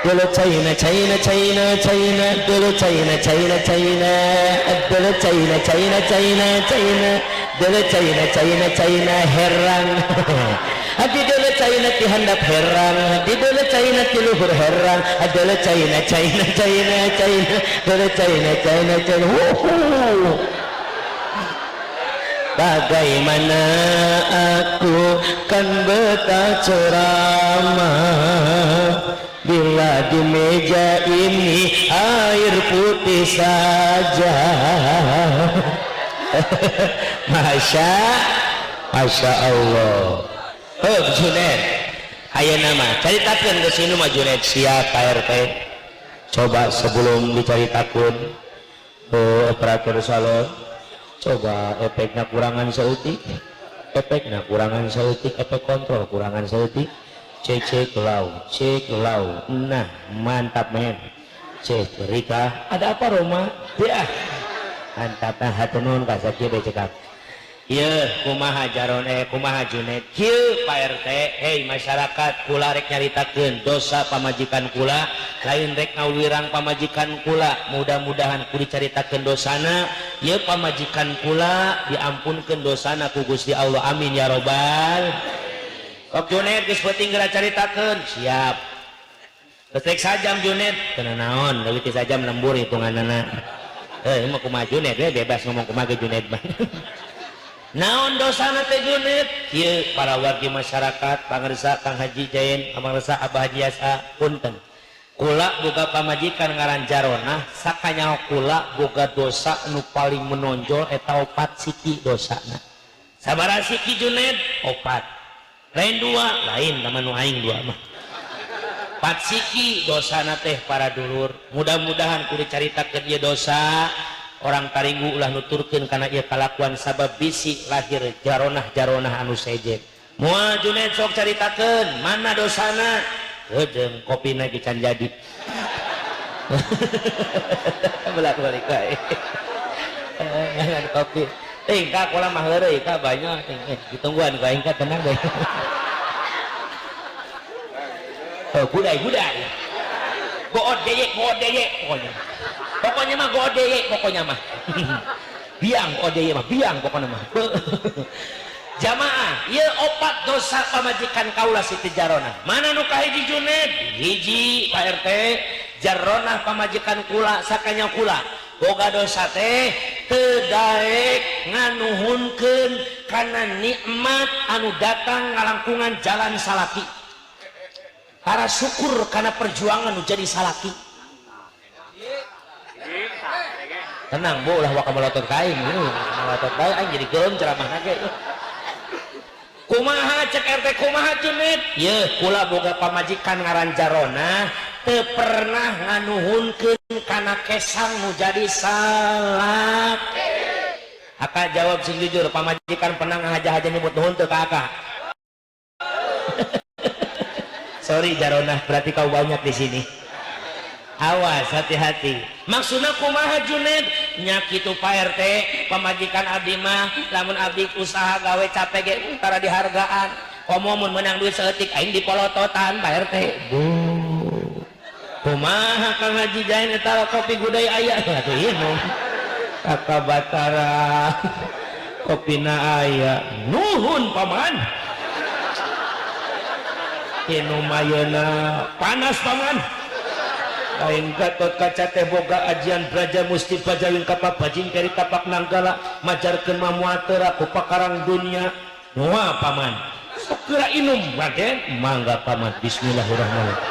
dulu China China China China dulu China China China dulu China China China China dulu China China China heran hati dulu China ti handap heran hati dulu China ti luhur heran dulu China China China China dulu China China China bagaimana aku kan betah ceramah bila di meja ini air putih saja Masya Allah Junaid ayeuna mah caritakeun geus sinu mah Junaid sia Pak RT Coba sebelum dicaritakeun operator salon, coba efeknya kurangan seutik, efeknya kurangan seutik, efek kontrol kurangan seutik. Cek lau, nah mantap men. Cek Rika, ada apa Roma? Ya, mantap nah hatunun kasaki becekak. Iya, kumaha jaron kumaha Junet. Kieu Pak RT, hei masyarakat, kula rek nyaritakeun dosa pamajikan kula, lain rek ngawirang pamajikan kula. Mudah-mudahan ku dicaritakeun dosana, ieu pamajikan kula diampunkeun dosana ku Gusti Allah. Amin ya robbal. Kok Junet geus penting geura caritakeun. Siap. Geus rek sajam Junet, teu naon, leuwih ti sajam lembur hitunganna. Mah kumaha Junet we bebas ngomong kumaha Junet mah. Naon dosana teh Junet? Ieu para wargi masyarakat, pangarsa Kang Haji Jain, pangarsa Abah Haji Asa, punten. Kula boga pamajikan ngaran Jarona, sakanyaho kula boga dosa nu paling menonjol eta 4 siki dosana. Sabaraha siki Junet? 4. Lain 2, lain nama nu aing 2 mah. 4 siki dosana teh para dulur. Mudah-mudahan ku dicaritakeun ieu dosa orang taringgu ulah nuturkeun kana ieu kalakuan sabab bisi lahir jaronah anu sejek. Moal Junet sok caritakeun mana dosana? Heudeng kopina ge can jadi. Bolak-balik wae. Ngan kopi. Tingkah kula mah heureuy ka banyak ditungguan ka aing ka tenang bae. Gudai. Good deyek pokoknya. Pokoknya mah godeye pokoknya mah. Biang godeye mah, biang pokoknya mah. Jamaah, ieu 4 dosa pamajikan kaula Siti Jarona. Mana nu kahiji Junet? Hiji Pak RT, Jarona pamajikan kula sakanya kula. Boga dosa teh teu daek nganuhunkeun kana nikmat anu datang ngalangkungan jalan salaki. Para syukur karena perjuangan nu jadi salaki. Tenang bu lah waka melotot kain melotot kain aing jadi geum ceramahna ge. Kumaha cek RT kumaha Junet? Yeuh kula boga pamajikan ngaran Jarona teu pernah nganuhunkeun kana kesang nu jadi salaki. Aka jawab sing jujur, pamajikan pernah ngahaja-haja nyebut nuhun teu ka Aka? Sorry Jarona, berarti kau banyak di sini. Awas, hati-hati. Maksudnya kumaha Junet? Nya kitu Pak RT, pamajikan abdi mah lamun abdi usaha gawe capek ge tara dihargaan. Komo mun menang duit saeutik aing dipolototan Pak RT. Kumaha Kang Haji Jain eta kopi gudai aya atuh ieu nu. Kakak Batara kopina aya. Nuhun paman. Inu mayona panas paman. Lain Gatot Kaca teh boga ajian Braja Musti Pajawin kapak bajing keri tapak nanggala majarkeun mamuatera ku pakarang dunia. Moal paman. Sok geura inum Raden. Mangga paman. Bismillahirrahmanirrahim.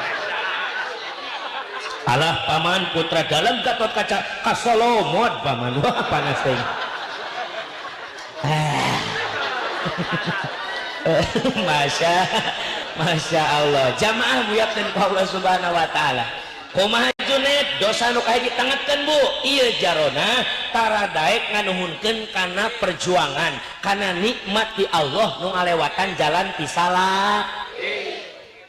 Alah paman putra dalam Gatot Kaca ka Solo mod paman. Wah panas teh. Masya Allah. Jamaah muyakeun ka Allah Subhanahu wa taala. Kumaha Junet? Dosa nu kahiji tangetkeun bu. Ieu Jarona tara daek nganuhunkeun kana perjuangan, kana nikmat di Allah nu ngalewatan jalan pisalah.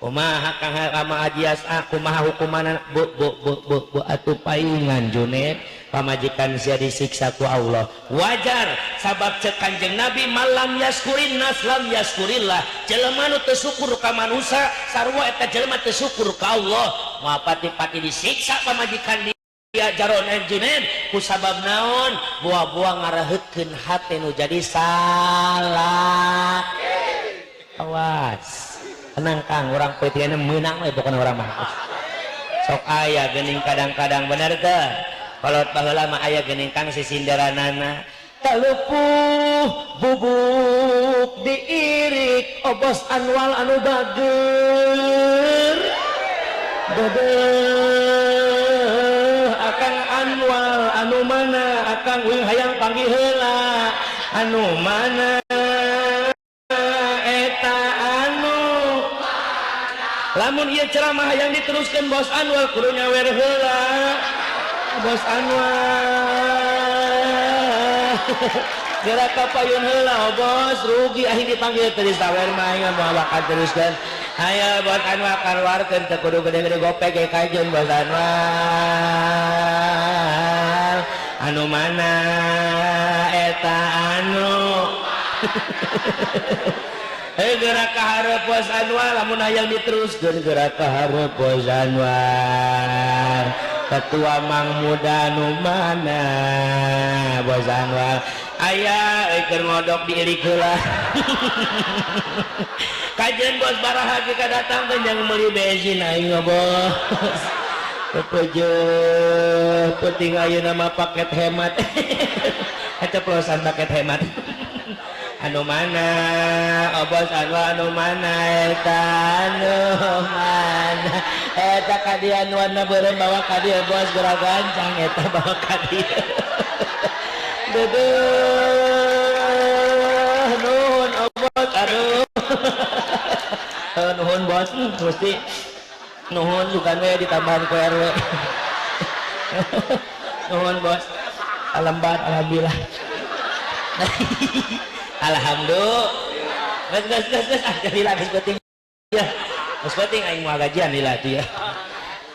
Kumaha Kang Haji Asa, kumaha hukumanna bu atuh paingan Junet pamajikan sia disiksa ku Allah. Wajar sabab cek Kanjeng Nabi malam yaskurin nas lam yaskurillah. Jelema nu teu syukur ka manusia sarua eta jelema teu syukur ka Allah. Moal pati-pati disiksa pamajikan dia Jarona Junet ku sabab naon? Buah-buah ngaraheutkeun hate nu jadi salah. Awas. Tenang Kang, orang petiana menang we bukan orang mah. Sok aya geuning kadang-kadang bener teh. Kalau baheula mah aya geuning Kang sisinderanana. Talupuh bubuk diirik obos anwal anu bager. Dedeh Akang Anwal anu mana Akang uing hayang panggih heula anu mana eta anu lamun ieu ceramah yang diteruskan Bos Anwar kudu nyawer heula Bos Anwar gerak kapayun heula Bos rugi aing dipanggil teu sawer mah aing moal bakal teruskeun aya Bos Anwar kaluarkeun teu kudu gede-gede gopek ge kajeun Bos Anwar anu mana eta anu gerak ka hareup Bos Anwar lamun hayang diteruskeun gerak ka hareup Bos Anwar ketua Mang Muda nu mana Bos Anwar aya keur ngodok diirik heula kajeun Bos baraha ge kadatang teh jang meuli bensin aing Bos peupeujeuh penting ayeuna mah paket hemat eta pelosan paket hemat anu mana oh Bos Anwar anu mana eta anu mana eta kadieu anuanna beureum bawa ka dieu Bos geura gancang eta bawa ka dieu nuhun oh Bos aduh nuhun Bos mesti nuhun bukan we ditambahan ku RW nuhun Bos alambat alhamdulillah alhamdulillah gas alhamdulillah geus penting ya geus penting aing moal gajian lila tuh ya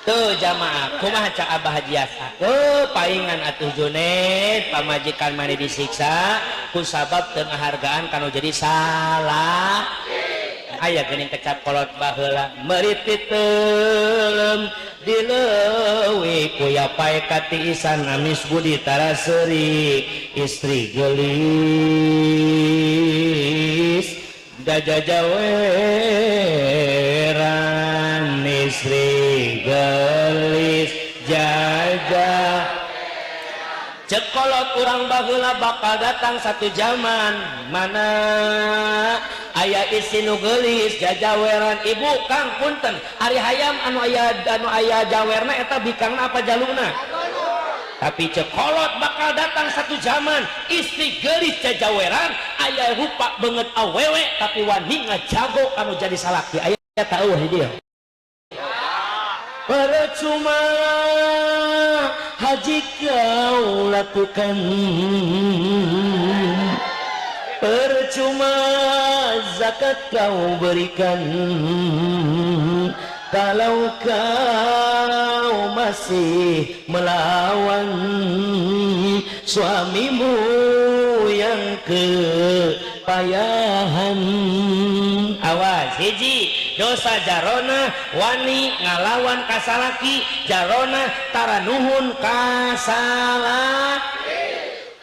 tuh jamaah kumaha cak Abah Hajiasa tuh paingan atuh Junet pamajikan mane disiksa ku sabab teu ngahargaan kanu jadi salah aya geuning kecap kolot baheula meurit piteulem dileuwih ku yapae katiisan amis budi taraseri istri gelis jajajaweran istri gelis jaja cekolot urang baheula bakal datang satu zaman mana aya istri nu geulis jajaweran ibu Kang punten ari hayam anu aya jawerna eta bikangna apa jaluna tapi cekolot bakal datang satu zaman istri geulis jajaweran aya rupa beungeut awewe tapi wani ngajago anu jadi salaki aya tahu di dieu percuma haji kau lakukan percuma zakat kau berikan kalau kau masih melawan suamimu yang kepayahan awas hiji dosa jarona wani ngalawan kasalaki jarona tara nuhun kasalaki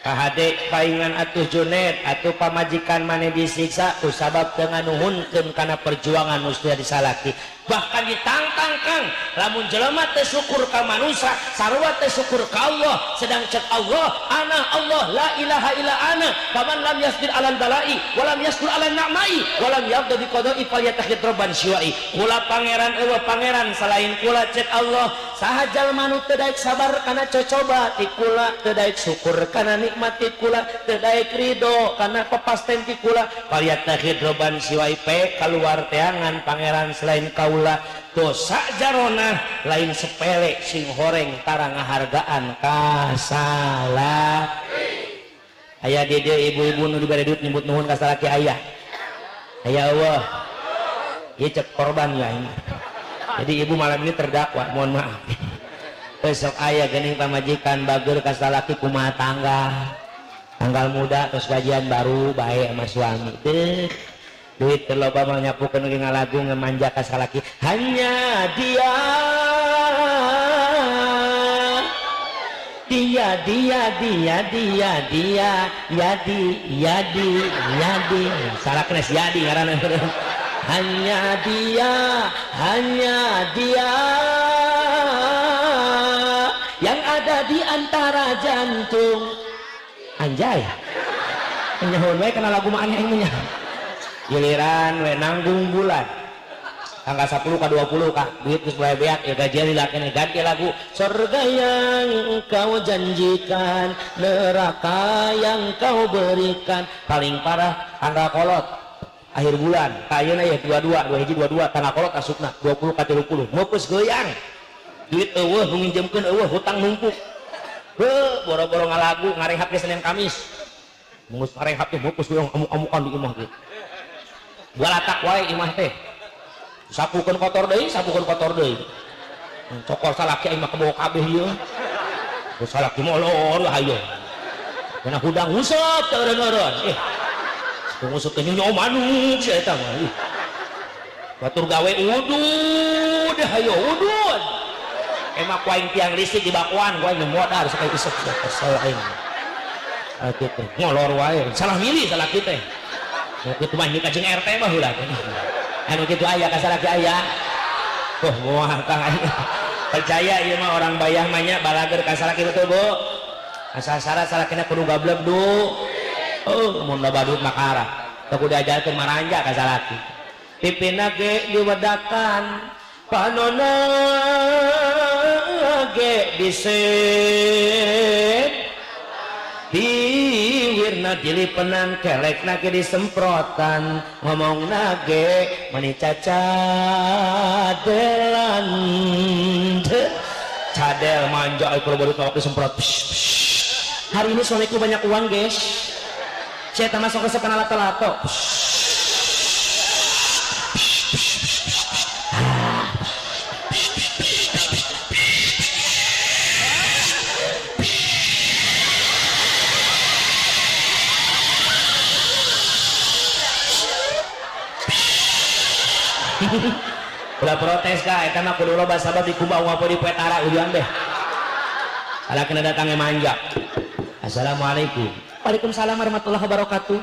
kahade paingan atuh Junet atuh pamajikan mane disiksa ku sabab teu nganuhunkeun kana perjuangan musti disalaki bahkan ditantang Kang lamun jelema teu syukur ka manusia sarua teu syukur ka Allah sedang cek Allah ana Allah la ilaha illa ana faman lam yasbir alal balai walam yaskur alal na'mai walam yaqdi bi qada'i falyatakhid rabban syuai kula pangeran eueuh pangeran selain kula cek Allah saha jalma nu teu daek sabar kana cocoba ti kula teu daek syukur kana nikmat ti kula teu daek ridho kana pepasten ti kula falyatakhid rabban syuai pe kaluar teangan pangeran selain kaula dosa jarona lain sepele sing horeng tara ngahargaan kasalah aya di dieu ibu-ibu nu dibere duit nyebut nuhun ka salaki aya Allah ieu cek korban ya ini jadi ibu malam ini terdakwa mohon maaf besok aya geuning pamajikan bageur ka salaki kumaha tanggal muda terus gajian baru bae sama suami duit terloba mau nyapukeun ge ngalagu ngemanja ka salaki hanya dia yadi salakna si yadi ngaranna hanya dia yang ada di antara jantung anjay nyahoon we kana lagu mah aneh nya giliran we nanggung bulan tanggal 10 ke 20 kak duit geus mulai beak ya gajian dilakene ganti lagu surga yang kau janjikan neraka yang kau berikan paling parah tanggal kolot akhir bulan kayaknya ya 22 tanggal kolot asupna 20 ka 30 mopus goyang duit eueuh nginjemkeun eueuh hutang numpuk boro-boro ngalagu ngarehap ke Senin Kamis mungus ngarehap teh mopus goyang amuk-amukan di imah ge balatak wae imah teh sapukeun kotor deui cokor salaki aing mah kebawa kabeh ieu salaki molor hayo kana hudang ngusap teureun-eureun ngusuk ke nyonya manuk si eta mah batur gawe udud hayo udud emak kuaing tiang listrik di bakuan kuaing modar sekali isep kesel aing kitu ngolor wae salah milih salah kita kitu mah nikah jeung RT mah heula anu kitu aya ka salaki aya moal kang aing percaya ieu mah orang bayah mah nya balager ka salaki betul Bu asal syarat salakina kudu gablek du mun badut makara aku diajarkeun maranja ka salaki pipina ge diwedakan panonna ge disep diwirna dilipenan kelekna ge disemprotan ngomongna ge mani cacadelan cadel manja kalau badut mah disemprot hari ini suamiku banyak uang guys saya tak masuk ke sekan lato-lato udah protes kak, eta mah kudu loba sabab dikumbau apa di petara ujian deh ala kena datangnya manja assalamualaikum waalaikumsalam warahmatullahi wabarakatuh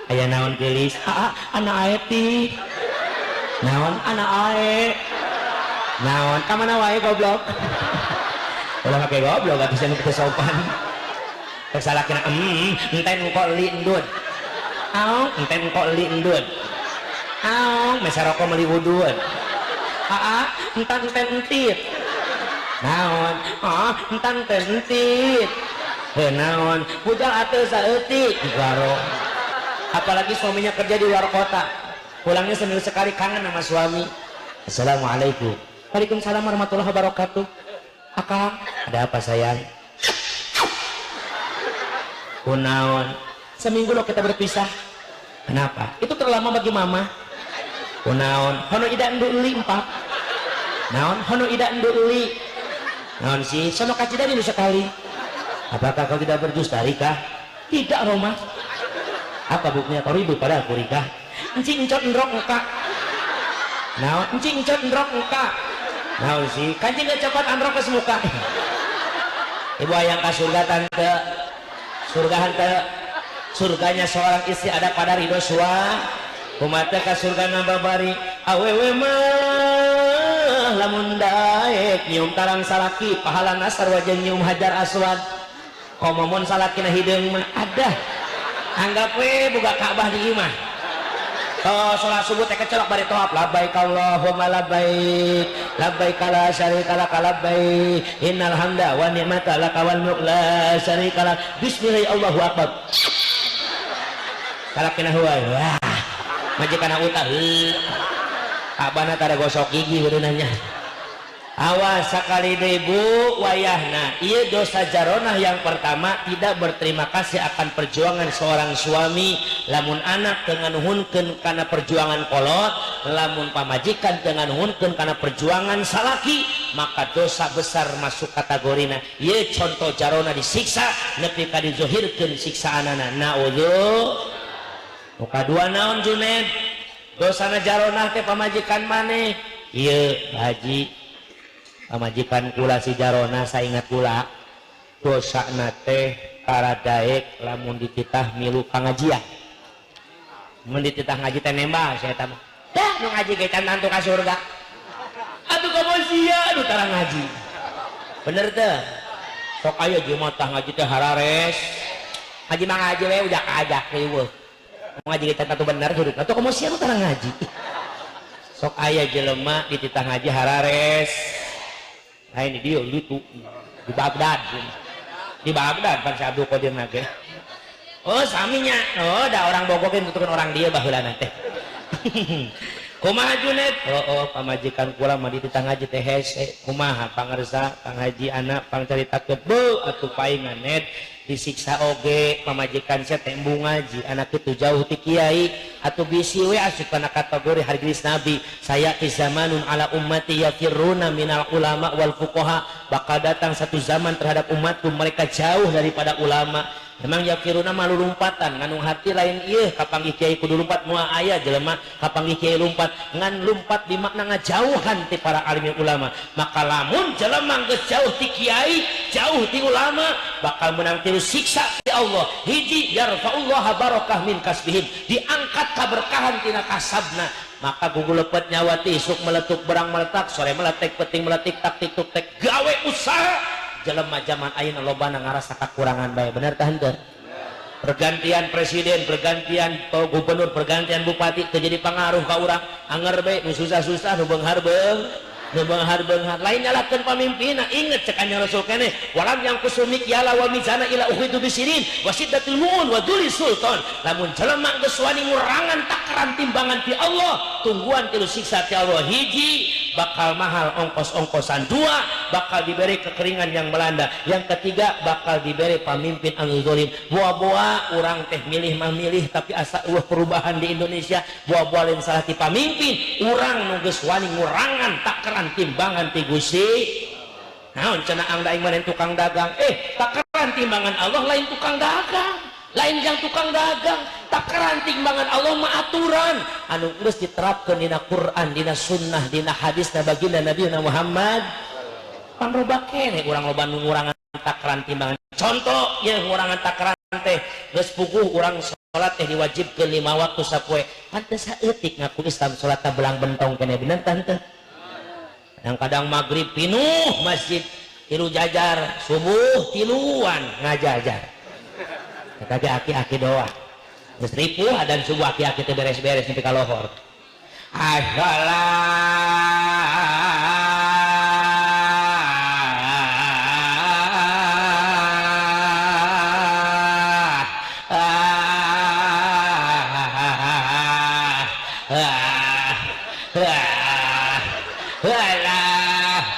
aya naon gelis anak aeti naon anak ae naon kamana wae goblok ulah make goblok gak bisa nu sopan kesalakina enten kok li endut aong enten kok li endut aong mesa rokok meuli wudud entan entit naon entan entit naon budal ateu saeutik garo apalagi suaminya kerja di luar kota pulangnya seminggu sekali kangen sama suami assalamualaikum waalaikumsalam warahmatullahi wabarakatuh akang ada apa sayang kunaon seminggu lo kita berpisah kenapa itu terlalu lama bagi mama kunaon hono ida endu euli 4 naon hono ida endu euli naon sih sono kacida dulu sekali apakah kau tidak berdusta Rika? Tidak Roma. Apa buktinya kau ribut pada aku Rika? Encing encot endrok muka. Nah, encing encot endrok muka. Nah sih, kancing cepat androk ke semuka. Ibu ayang ke surga tante. Surga hante. Surganya seorang istri ada pada ridho sua. Kumate ke surga nambabari. Awewe mah lamun daek nyium tarang salaki pahala nasar wajah nyium hajar aswad. Komomon salakina hideung mah ada anggap we buka Ka'bah di imah salat subuh teh kecelok bari tawaf labbaik Allahumma labbaik labbaik la syarika lak labbaik innal hamda wa ni'mata lak wal mulk la syarika lak bismillah Allahu akbar salakina huwa wah majikana utar Ka'bahna kada gosok gigi heureunanya awas sekali debu wayahna iya dosa jaronah yang pertama tidak berterima kasih akan perjuangan seorang suami lamun anak dengan nuhunkeun karena perjuangan kolot lamun pamajikan dengan nuhunkeun karena perjuangan salaki maka dosa besar masuk kategorina iya contoh jarona disiksa nepi ka dizohirkeun siksaanana naudzu muka dua naon Junaid dosana jaronah teh pamajikan maneh iya haji pamajikan kula si jarona saingat kula dosa nate para daek lamun dititah milu pangajian mun dititah ngaji teh nembal saya tahu dah nu ngaji ge can nantu ka surga atuh kamu sia anu tara ngaji bener teh sok aya jumat tah ngaji teh harares ngaji mah ngaji we udah kaajak riweuh ngaji ge can nantu bener hirup atuh kamu sia anu tara ngaji sok aya jelema dititah ngaji harares. Nah ini dia lutu di Baghdad pan si Abdul Qadir nage Oh saminya, oh da orang bogokin tutukan orang dia baheulana teh. Kumaha Junet? Oh pamajikan kula mah di titang ngaji teh hese. Kumaha pangarsa, pangaji anak, pangcaritakeun beuh atuh paingan net disiksa oge pamajikan sia teh embung ngaji anak itu jauh ti kiai atuh bisi we asup kana kategori hadis Nabi saya zamanun ala ummati yafirruna minal ulama wal fuqaha bakal datang satu zaman terhadap umatku mereka jauh daripada ulama. Memang yakiruna malu lumpatan nganu hati lain ieu kapanggih kiai kudu lumpat moal aya jelema kapanggih kiai lumpat ngan lumpat di makna ngajauhan ti para alim ulama maka lamun jelema geus jauh ti kiai jauh ti ulama bakal menang tilu siksa ti Allah hiji yarfa'ullah barakah min kasbihim diangkat kaberkahan tina kasabna maka gugulepet nyawa ti isuk meletuk berang meletak sore meletek peting meletik tak tiktuk tek gawe usaha jelema zaman ayeuna lobana ngarasa kakurangan bae bener tah henteu pergantian presiden pergantian gubernur pergantian bupati teu jadi pangaruh ka urang anger bae nu susah-susah nu beunghar beunghar lain nyalakeun pamimpinna inget cek anjeun Rasul keneh walam yang kusumik yala wa mizana ila uhidu bisirin wasiddatul mu'un wa dzuli sultan lamun jelema geus wani ngurangan takaran timbangan ti Allah tungguan tilu siksa ti Allah hiji bakal mahal ongkos-ongkosan dua bakal diberi kekeringan yang melanda yang ketiga bakal diberi pemimpin anu zalim boa-boa orang teh milih mah milih tapi asa ulah perubahan di Indonesia boa-boa lain salah ti pamimpin urang nu geus wani ngurangan takaran timbangan ti Gusti naon cenah ang daing meureun tukang dagang takaran timbangan Allah lain tukang dagang lain yang tukang dagang takaran timbangan Allah mah aturan anu geus diterapkeun dina Quran dina sunnah dina hadisna baginda Nabi Muhammad panroba keneh urang loba nu ngurangan takaran timbangan contoh ye ngurangan takaran teh geus puguh urang salat teh diwajibkeun 5 waktu sapoe pan teu saeutik ngaku Islam salat belang bentong keneh bener tah henteu kadang-kadang maghrib pinuh masjid tilu jajar subuh tiluan ngajajar kata aki-aki doa geus ripuh dan subuh aki-aki teh beres-beres nepi ka lohor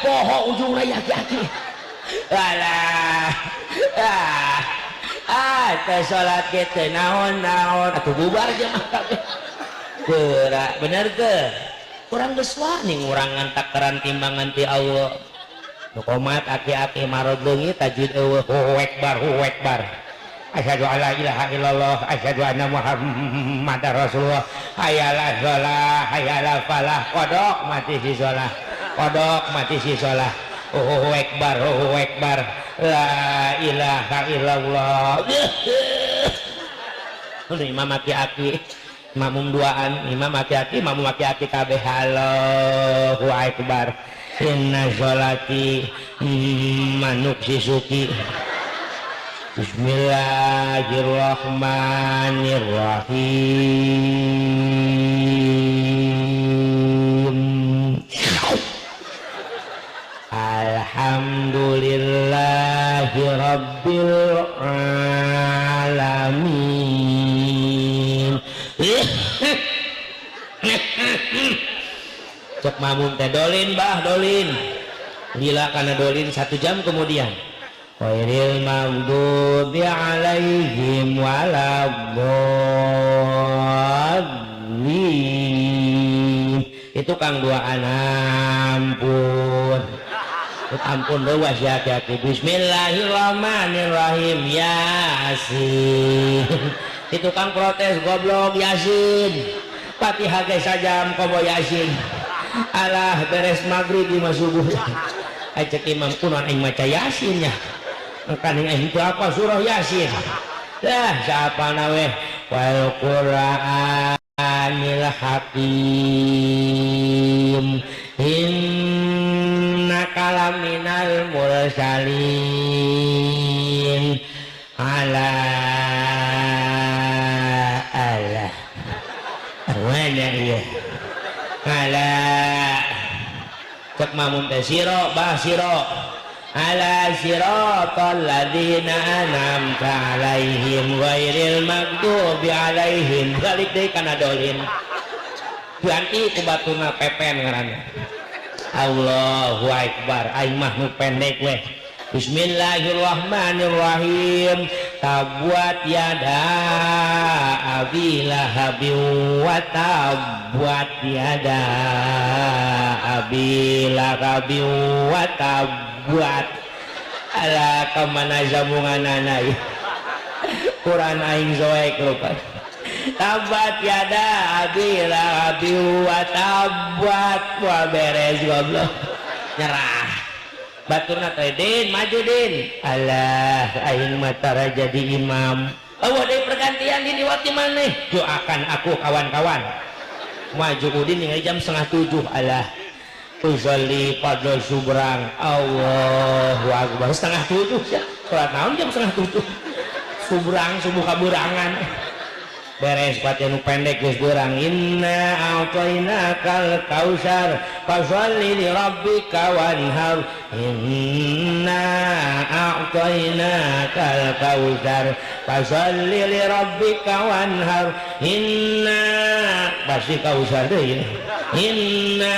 poho ujung raya aki-aki teh salat ge teh naon-naon atuh bubar jemaah kabeh geura bener teu urang geus wani ngurangan takaran timbangan ti Allah nu qomat aki-aki marod leungit tajwid eueuh Allahu akbar asyhadu alla ilaha illallah asyhadu anna muhammadar rasulullah hayalah shalah hayalah falah kodok mati si shalah Allahu akbar la ilaha illallah imam aki-aki makmum duaan imam aki-aki makmum aki-aki kabeh Allahu akbar inna sholati manuk sisuki bismillahirrahmanirrahim alhamdulillahi rabbil alamin cek mamun teh dolin bah dolin gila karena dolin 1 jam kemudian ghairil maghdubi alaihim waladdallin itu kang duaan ampun luas ya hati-hati bismillahirrahmanirrahim yasin itu kang protes goblok yasin Fatihah ge sajam komo yasin alah beres maghrib di subuh cek imam kunon aing maca yasin nya kan aing itu apa surah yasin dah siapa nawe wal qur'anil hakim innaka minal mursalin ala mana ya ala cek mamun teh siro bah siro ala siratal ladzina an'amta alaihim ghairil maghdubi alaihim balik deui kana dolin ganti ku batuna pepen ngaranna Allahu akbar aing mah nu pendek we Bismillahirrahmanirrahim tabuat yada abi lahabin wa tabuat yada abi lahabin wa tabuat ala kamana zamunganana Quran aing zoek lupa tabat yada abi lahabin wa tabuat wa beres goblok nyerah baturna teh din maju din alah aing matara jadi imam eueuh deui pergantian di waktu maneh doakan aku kawan-kawan maju udin ningali jam 6:30 alah usolli pada subrang Allahu akbar 6:30 salat naon jam 6:30 subrang subuh kaburangan beres baca nu pendek geus geurang inna a'tainakal kausar fasholli li rabbika wanhar inna a'tainakal kausar fasholli li rabbika wanhar inna pasti kausar deui inna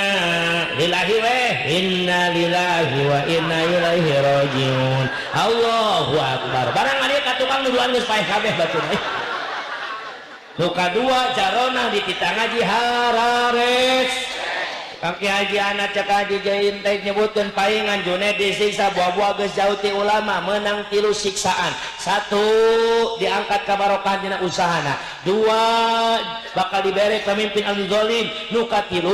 lillahi wa inna lillahi wa inna ilaihi rajiun Allahu akbar barang ari ka tukang nuduhan geus paeh kabeh baturna nu kadua jarona di kita ngaji harares kaki haji anak cek haji jain teh nyebutkan paingan Junaid disiksa buah-buah geus jauh ti ulama menang 3 siksaan 1 diangkat ka barokah dina usahana 2 bakal dibere pemimpin al-zalim nu katilu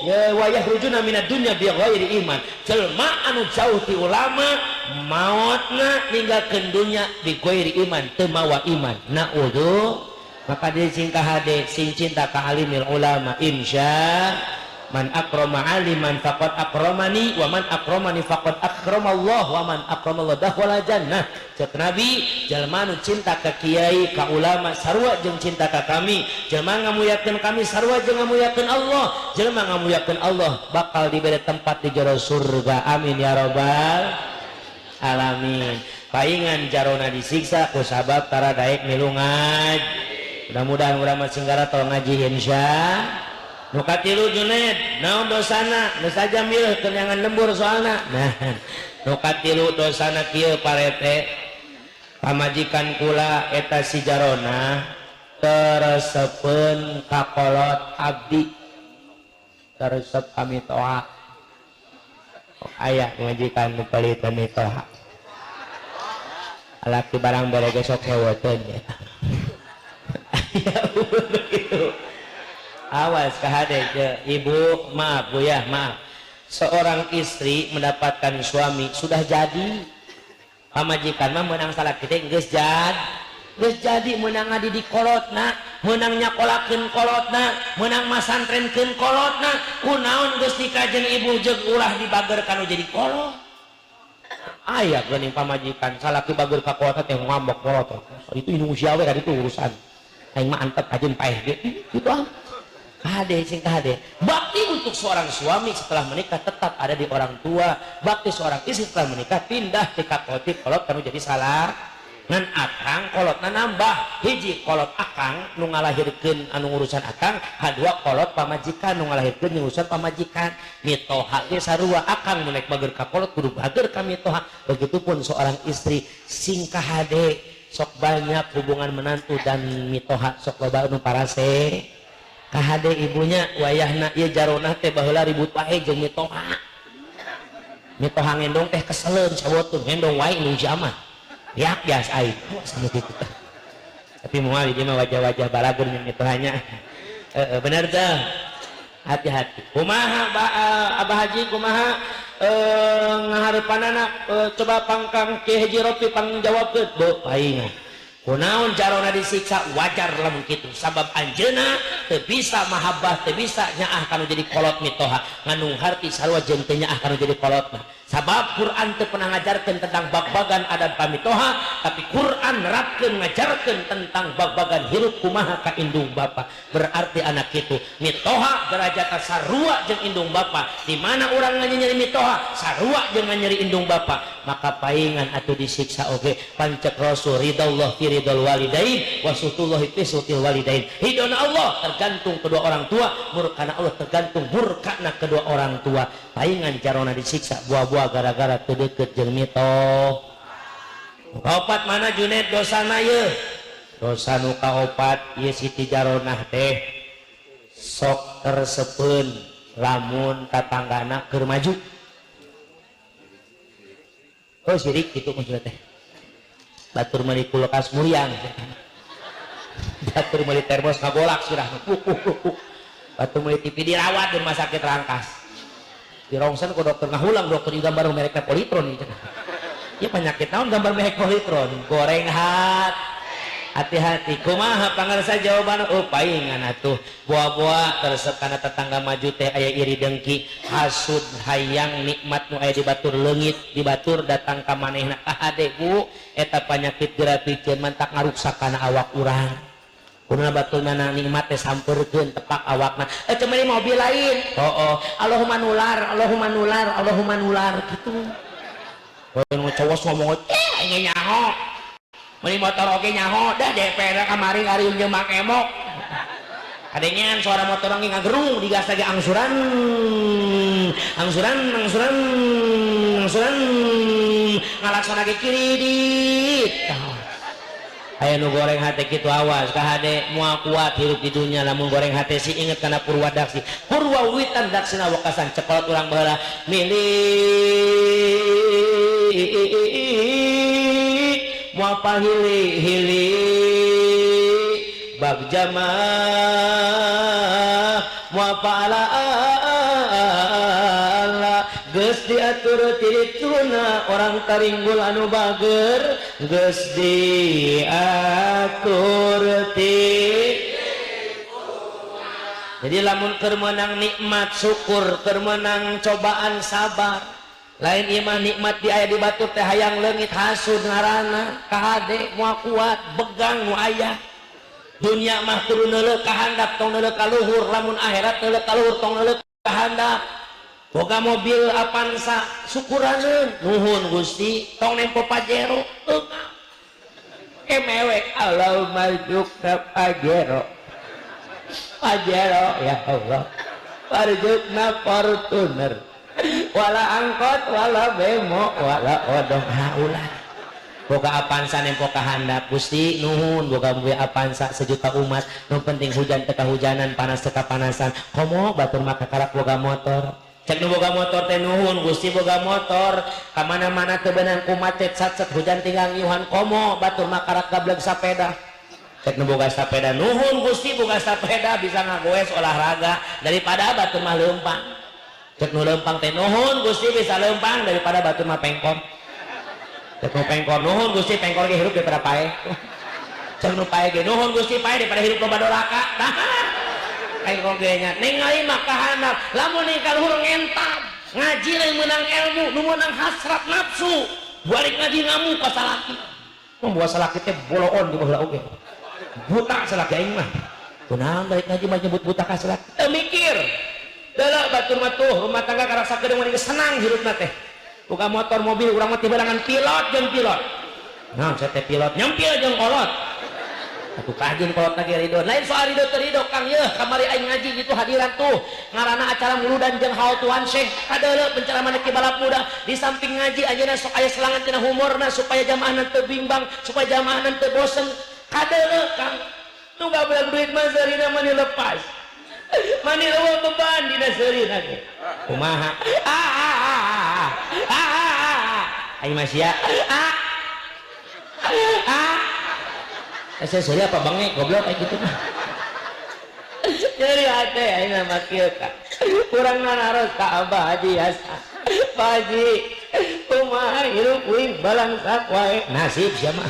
ya wayah rujuna minad dunya bi ghairi iman jelma anu jauh ti ulama mautna ninggalkeun dunya bi ghairi iman teu mawa iman naudzu maka dia singkah hade sing cinta ka alimil ulama insya man akrama aliman faqad akramani wa man akramani faqad akramallah wa man akramallah dakhala jannah cek nabi jalma nu cinta ka kiai ka ulama sarua jeung cinta ka kami jalma ngamuyakeun kami sarua jeung ngamuyakeun Allah jalma ngamuyakeun Allah bakal diberi tempat di jero surga amin ya rabbal alamin paingan jarona disiksa ku sabab tara daek milu ngaji mudah-mudahan urang singgara tol ngaji insya nu katilu Junaid naon dosana geus saja mileuh kenyangan lembur soalna nah nu katilu dosana kieu parete pamajikan kula eta si jarona teresepeun ka kolot abdi teresep kami toa aya majikan nu palitan toa laki barang bere gesok heweteun ya ya begitu awas kahade ibu maaf bu ya maaf seorang istri mendapatkan suami sudah jadi pamajikan mah menang salah kita geus jadi menang adi di kolotna menang nyakolakeun kolotna menang masantrenkeun kolotna kunaon geus dikajen ibu jeung ulah dibager kanu jadi kolot aya geuning pamajikan salaki bager ka kolot teh ngambok kolot itu inusiawe ka ditu urusan aing mah antep kajen paeh ge gitu ah kade sing kade bakti untuk seorang suami setelah menikah tetap ada di orang tua bakti seorang istri setelah menikah pindah ke kakotip kolot kanu jadi salah ngan akang kolotna nambah hiji kolot akang nu ngalahirkeun anu urusan akang kadua kolot pamajikan nu ngalahirkeun urusan pamajikan mitoha ge sarua akang nu naik bager ka kolot kudu bager ka mitoha begitupun seorang istri sing kahade sok banyak hubungan menantu dan mitoha sok loba nu parase kahade ibunya wayahna ieu jarona teh baheula ribut wae jeung mitoha ngendong teh keseleun sawotung ngendong wae nu jamah ya biasa aing sama gitu tapi moal ieu mah wajah-wajah balagur jeung mitohanya bener teh hati-hati kumaha abah haji kumaha ngahareupanana coba pangkang Ki Haji Rofi pangjawabkeun beuh paingan kunaon jarona disiksa wajar lamun kitu sabab anjeunna teu bisa mahabbah teu bisa nyaah kanu jadi kolot mitoha nganu harti sarua jeung teu nyaah kanu jadi kolotna sabab Quran teu pernah ngajarkeun tentang bag-bagan adat pamitoha, tapi Quran nerapkeun ngajarkeun tentang bag-bagan hirup kumaha ka indung bapa. Berarti anak itu mitoha derajatna sarua jeung indung bapa. Di mana urang nyeri mitoha sarua jeung nyeri indung bapa, maka paingan atuh disiksa oge. Pancek Rasul ridallah fi ridal walidain wa sutullahi fi sutil walidain. Ridona Allah tergantung kedua orang tua, murkana Allah tergantung murkana kedua orang tua. Paingan jarona disiksa buah-buah gara-gara teu deukeut jeung mitoh. Kaopat mana Junaid dosana ye? Dosa nu kaopat ieu Siti Jaronah teh sok tersepeun lamun tatanggana keur maju. Oh sirik kitu maksudna teh. Batur meuli kulkas mulyang. Batur meuli termos ngagolak sirah. Batur meuli TV dirawat di rumah sakit Rangkas. Di rongsen ku dokter ngahulang, dokter juga baru mereknya politron gitu. Ya penyakit naon gambar merek politron, goreng hati-hati. Kumaha pangarsa jawaban paingan atuh buah-buah tersep kana tetangga maju teh aya iri dengki, hasud hayang nikmat nu aya di batur leungit, di batur datang ka manehna hade Bu eta penyakit gerapikeun mantak ngaruksakan awak urang. Kuna batul mana nikmat teh sampeurkeun tepak awakna. Cemeli mobil lain. Allahumma nular, Allahumma nular, Allahumma nular gitu. Mun cowok ngomong nya nyaho. Meuli motor oge nyaho, dah DPR kamari ari jeung Mang Emok. Kadengean suara motor ge ngagerung digas lagi angsuran. Angsuran, angsuran, angsuran. Ngalaksana ge kiridit. Aya nu goreng hate kitu awas ka hade moal kuat hirup di dunya lamun goreng hate si inget kana Purwadaksi. Purwawitan daksina wakasan cepet urang baheula milih moal pahili-hili bab jamaah moal paala geus diatur tirituna orang taringgul anu bager geus diatur jadi lamun keur meunang nikmat syukur, keur meunang cobaan sabar. Lain imah nikmat di aya di batur teh hayang leungit hasud ngaranna ka hade moal kuat begang nu aya. Dunya mah kudu neuleuh ka handap tong neuleuh ka luhur, lamun akhirat neuleuh ka luhur tong neuleuh ka handap. Boga mobil Avanza syukuraneun nuhun Gusti tong nempo Pajero mewek Allahumma rzuqna Pajero Pajero ya Allah warzuqna Fortuner wala angkot wala bemo wala odong haula. Boga Avanza nempo ka handap Gusti nuhun boga mobil Avanza sejuta umat nu penting hujan teu kahujanan panas teu kapanasan komo batur maka karak boga motor. Cek nu boga motor teh nuhun Gusti boga motor ka mana-mana teu beunang ku macet satset hujan tinggal ngiuhan komo batur makarak gablek sapeda. Cek nu boga sapeda nuhun Gusti boga sapeda bisa ngagoes olahraga daripada batur mah leumpang. Cek nu leumpang teh nuhun Gusti bisa leumpang daripada batur mah pengkor. Cek nu pengkor nuhun Gusti pengkor ge hirup daripada pae. Cek nu pae ge nuhun Gusti pae daripada hirup loba doraka. Pengkor ge nya ningali mah kahandap lamun ningkal hurung entam ngaji lain menang ilmu nu meunang hasrat nafsu balik ngaji ngamu ka salaki membawa salaki teh boloon di baheula oge buta salaki aing mah kunaon balik ngaji mah nyebut buta ka salaki teu mikir deuleu batur mah tuh rumah tangga karasa geudeung mah senang hirupna teh boga motor mobil urang mah tibalangan pilot jeung pilot naon saya teh pilot nyempil jeung kolot. Aku kajian kolot lagi ridho lain soal ridho terido Kang yeuh kamari aing ngaji gitu hadiran tuh ngaranna acara muludan jeung haul tuan Syekh kadeuleu penceraman ki balap muda di samping ngaji ayeuna sok aya selangan tina humorna supaya jamaahna teu bimbang supaya jamaahna teu bosen kadeuleu Kang nu gabelang duit mah seurina mah dilepas mani leuweung beban dina seurina ge kumaha aing mah sia saya apa bangnya goblok kayak gitu mah jadi hati ayeuna mah kieu Kang urang naros ka Abah Haji Hasan Pak Haji kumaha hirup uing balangsak wae nasib sia mah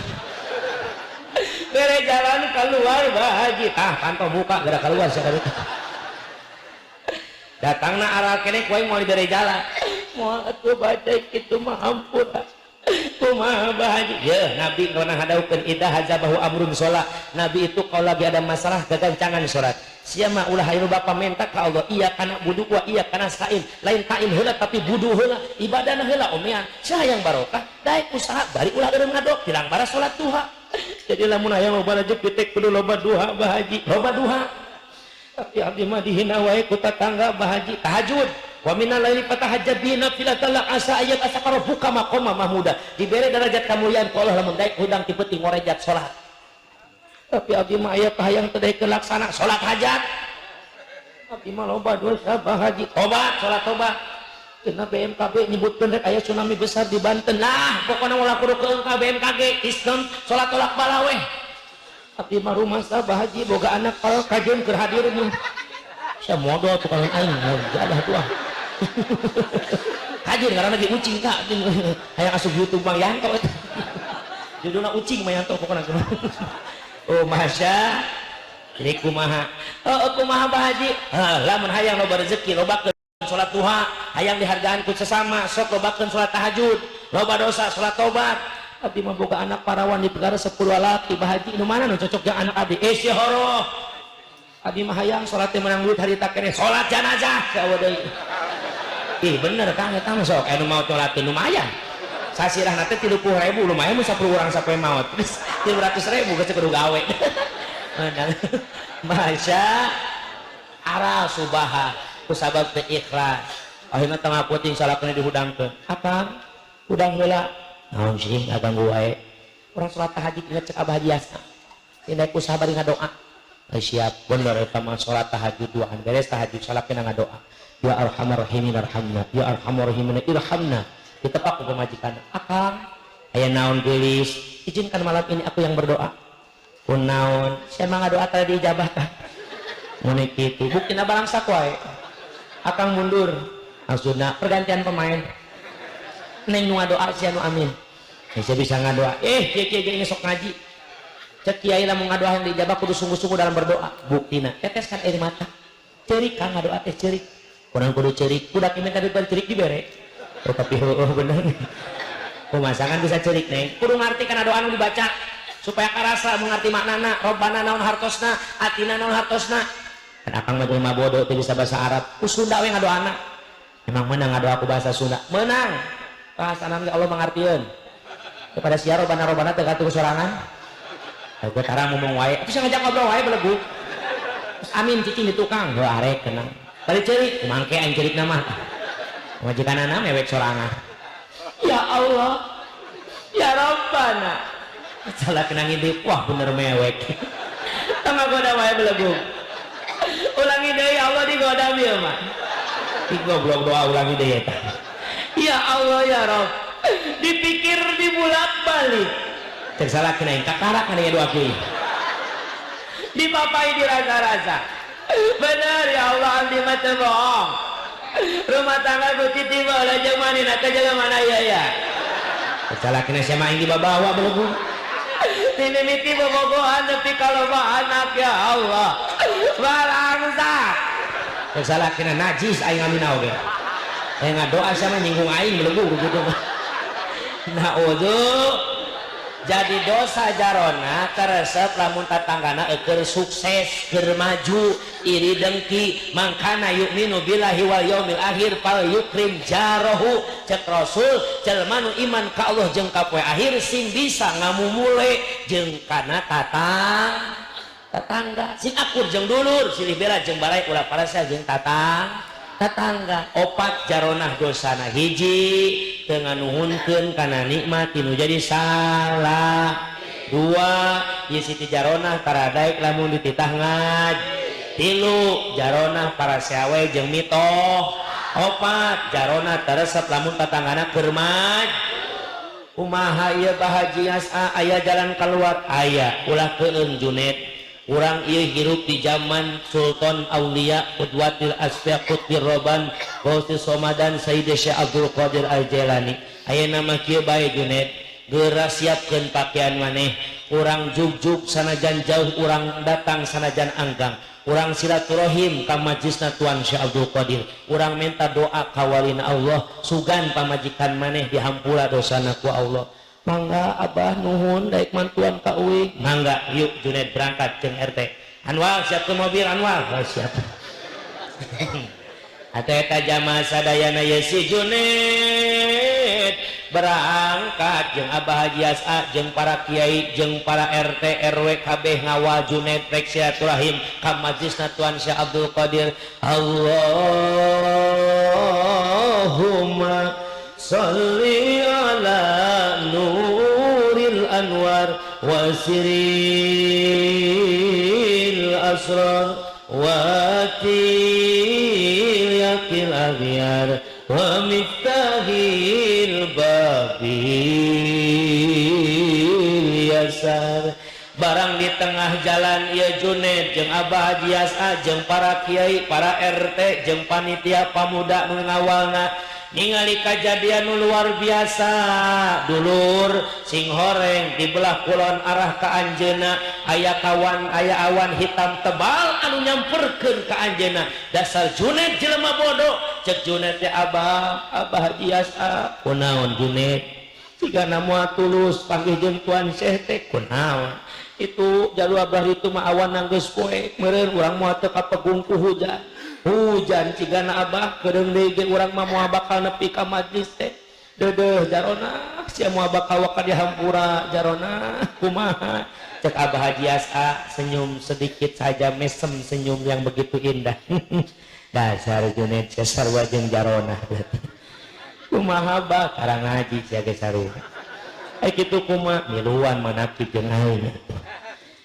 bere jalan keluar Pak Haji kantong buka gerak keluar sia datangna aral keneh kuing mau dibere jalan moal atuh baca kitu mah ampun. Kumaha bahagia ya Nabi pernah hadaukeun idza hazabahu amrun sholat. Nabi itu kalau lagi ada masalah gagancangan sholat siapa ulah hayu bapa minta ka Allah iya kana budu wa iya kana sain lain tain heula tapi budu heula ibadahna heula umian saha yang barokah daek usaha bari ulah eureum ngadok tilang bara sholat duha. Jadi lamun aya loba rejep pitek kudu loba duha bahaji loba duha. Tapi abdi mah dihina wae ku tetangga bahaji tahajud wa minal laili fatahajjad bihi nafilatan lak asa ayat asaqara buka maqama mahmuda dibere derajat kemuliaan ku Allah lamun daek hudang ti peuting ngorejat salat. Tapi abdi mah aya kahayang teu daek laksana salat hajat. Abdi mah loba dosa bahaji tobat salat tobat. Cenah BMKG nyebutkeun rek aya tsunami besar di Banten. Nah, pokona ulah kudu ke BMKG istem salat tolak bala weh. Abdi mah rumasa bahaji boga anak kalau kajeun keur hadir mah. Sia modal tukang aing jadah tuah. Kajian karena lagi ucing kak hayang asup YouTube Bang Yanto judulnya ucing mah Yanto pokoknya oh masya jadi kumaha kumaha bahaji lamun hayang loba rezeki lobakeun sholat duha hayang dihargaan ku sesama sok lobakeun sholat tahajud loba dosa sholat tobat. Abdi mah boga anak parawan di negara 10 laki bahaji nu mana nu cocok jeung anak abdi si horo abdi mah hayang sholat teh menang duit harita keneh sholat jenazah saeueuh deui. Ih bener Kang eta mah sok anu maot nyolatin lumayan. Sasirahna teh 30.000 lumayan mun 10 urang sapoe maot. 300.000 geus kudu gawe. Masya ara subaha ku sabab teu ikhlas. Akhirna tengah puting salakeun dihudangkeun. Akang hudang heula. Naon sih ngaganggu wae. Urang salat tahajud inget cek Abah biasa. Tindak usaha bari ngadoa. Siap bener eta mah salat tahajud duaan beres tahajud salakeun ngadoa. Ya arhamar rahimin arhamna ya arhamar rahimin irhamna ditepak ku pamajikan akang aya naon gelis izinkan malam ini aku yang berdoa pun naon sia mah ngadoa tadi diijabahkan mun kitu buktina barang sak wae akang mundur maksudna pergantian pemain neng nu ngadoa sia nu amin sia bisa ngadoa kieu ini sok ngaji cek kiai lamun ngadoa yang diijabah kudu sungguh-sungguh dalam berdoa buktina teteskan air mata ceurik kang ngadoa teh ceurik kurang kudu cerik kuda kieu tadi cerik dibere tapi bener pemasangan bisa cerik neng kudu ngarti kana doa anu dibaca supaya karasa mengerti maknana robbana naon hartosna atina naon hartosna kan akang mah jelema bodoh teu bisa bahasa Arab ku Sunda we ngadoana emang menang ngadoa ku bahasa Sunda menang bahasana ge Allah mangartieun kepada sia robbana teu katuh sorangan aku tarang ngomong wae bisa ngajak ngobrol wae belegu amin cicing di tukang heuh arek kenang balik cerik, mangke aing cerik nama majikanana mewek sorangan ya Allah ya Rabbana salah kena ngintip wah bener mewek tengah goda wae belegu ulangi deui Allah digoda bieu mah goblok doa ulangi deui eta ya Allah ya Rabb dipikir dibulak-balik cek salah kena aing kakarak kana doa kieu dipapai dirasa-rasa benar ya Allah anti mata bohong rumah tangga ku titi bola jeung manina teh jaga mana ya salah kena sama yang di bawa belegu mimiti bobogohan nepi kaloba anak ya Allah balangsa salah kena najis aing ngaminau ge aya ngadoa sama nyinggung aing belegu gitu naudzu jadi dosa jarona teresep lamun tatanggana keur sukses keur maju iri dengki mangkana yu'minu billahi wal yaumil akhir fal yukrim jarahu cek Rasul jelema nu iman ka Allah jeung ka poe akhir sing bisa ngamumule jeung kana tatangga sing akur jeung dulur silih bela jeung balai ulah parasa jeung tatangga opat jaronah dosana hiji teu nganuhunkeun kana nikmat tinu jadi salah dua ieu siti jaronah karadaek lamun dititah tilu jaronah para sawe jeung mitoh opat jaronah teresep lamun tatanggana keur maj kumaha ieu bahagia aya jalan keluar aya ulah keueun Junaid urang ieu hirup di zaman Sultan Aulia Qudwatil Asfiya Qutbir Roban Gausis Somadan Sayyid Syekh Abdul Qadir Al-Jailani aya nama kieu bae Junaid geura siapkeun pakaian maneh urang jugjug sanajan jauh urang datang sanajan anggang urang silaturahim ka majlisna Tuan Syekh Abdul Qadir, urang minta doa kawalina Allah sugan pamajikan maneh dihampura dosana ku Allah. Mangga abah nuhun daek mantuan ka uing. Mangga yuk Junaid berangkat jeung RT. Anwar siap ke mobil Anwar. Oh, siap. Eta jamaah sadayana ye si Junaid berangkat jeung Abah Haji Asa jeung para kiai jeung para RT RW kabeh ngawal Junaid rek silaturahim ka majlisna Tuan Syekh Abdul Qadir. Allahumma sholli ala nuril anwar wa siril asrar watil yakil aghyar wa miftahil babil yasar. Barang di tengah jalan ieu Junaid jeung Abah Haji Asa jeung para kiai para RT jeung panitia pamuda nu ngawalna ningali kajadian nu luar biasa. Dulur sing horeng di belah kulon arah ka anjeuna aya kawan aya awan hitam tebal anu nyamperkeun ka anjeuna. Dasar Junaid jelema bodoh. Cek Junaid teh Abah Haji Asa kunaon Junaid sigana moal tulus panggih jeung Tuan Syekh teh kunaon itu jalur Abah itu mah awan nanggeus poe meureun urang moal teu kapegung ku hujan cigana Abah kedeung deui ge urang mah moal bakal nepi ka majlis teh deudeuh jarona sia moal bakal waka dihampura jarona kumaha. Cek Abah Haji Asa senyum sedikit saja mesem senyum yang begitu indah. Dasar Junaid sarua jeung jarona kumaha Abah karang ngaji sia ge sarua ai kitu kumaha miluan manakib jeung aing.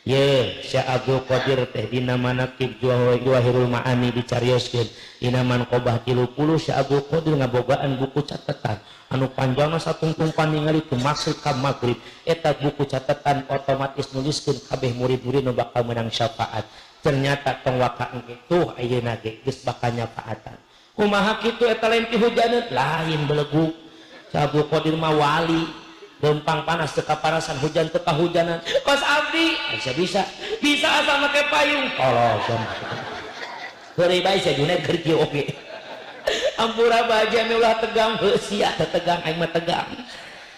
Ye Syekh Abdul Qadir teh dina manakib Jawahirul Ma'ani dicarioskeun dina manqobah 30 Syekh Abdul Qadir ngabogaan buku catatan anu panjangna satungtung paningali teu maksud ka magrib. Eta buku catatan otomatis nuliskeun kabeh murid-murid nu bakal menang syafaat. Ternyata tong wakaan kitu ayeuna ge geus bakal nyafaatan. Kumaha kitu eta lain ti hujaneun lain belegu. Syekh Abdul Qadir mah wali. Lempang panas teu kapanasan hujan teu kahujanan. Kos abdi bisa asal make payung. Tolong. Beureui bae sia Junaid keur kieu oge. Ampura baja me ulah tegang heuh sia teu tegang aing mah tegang.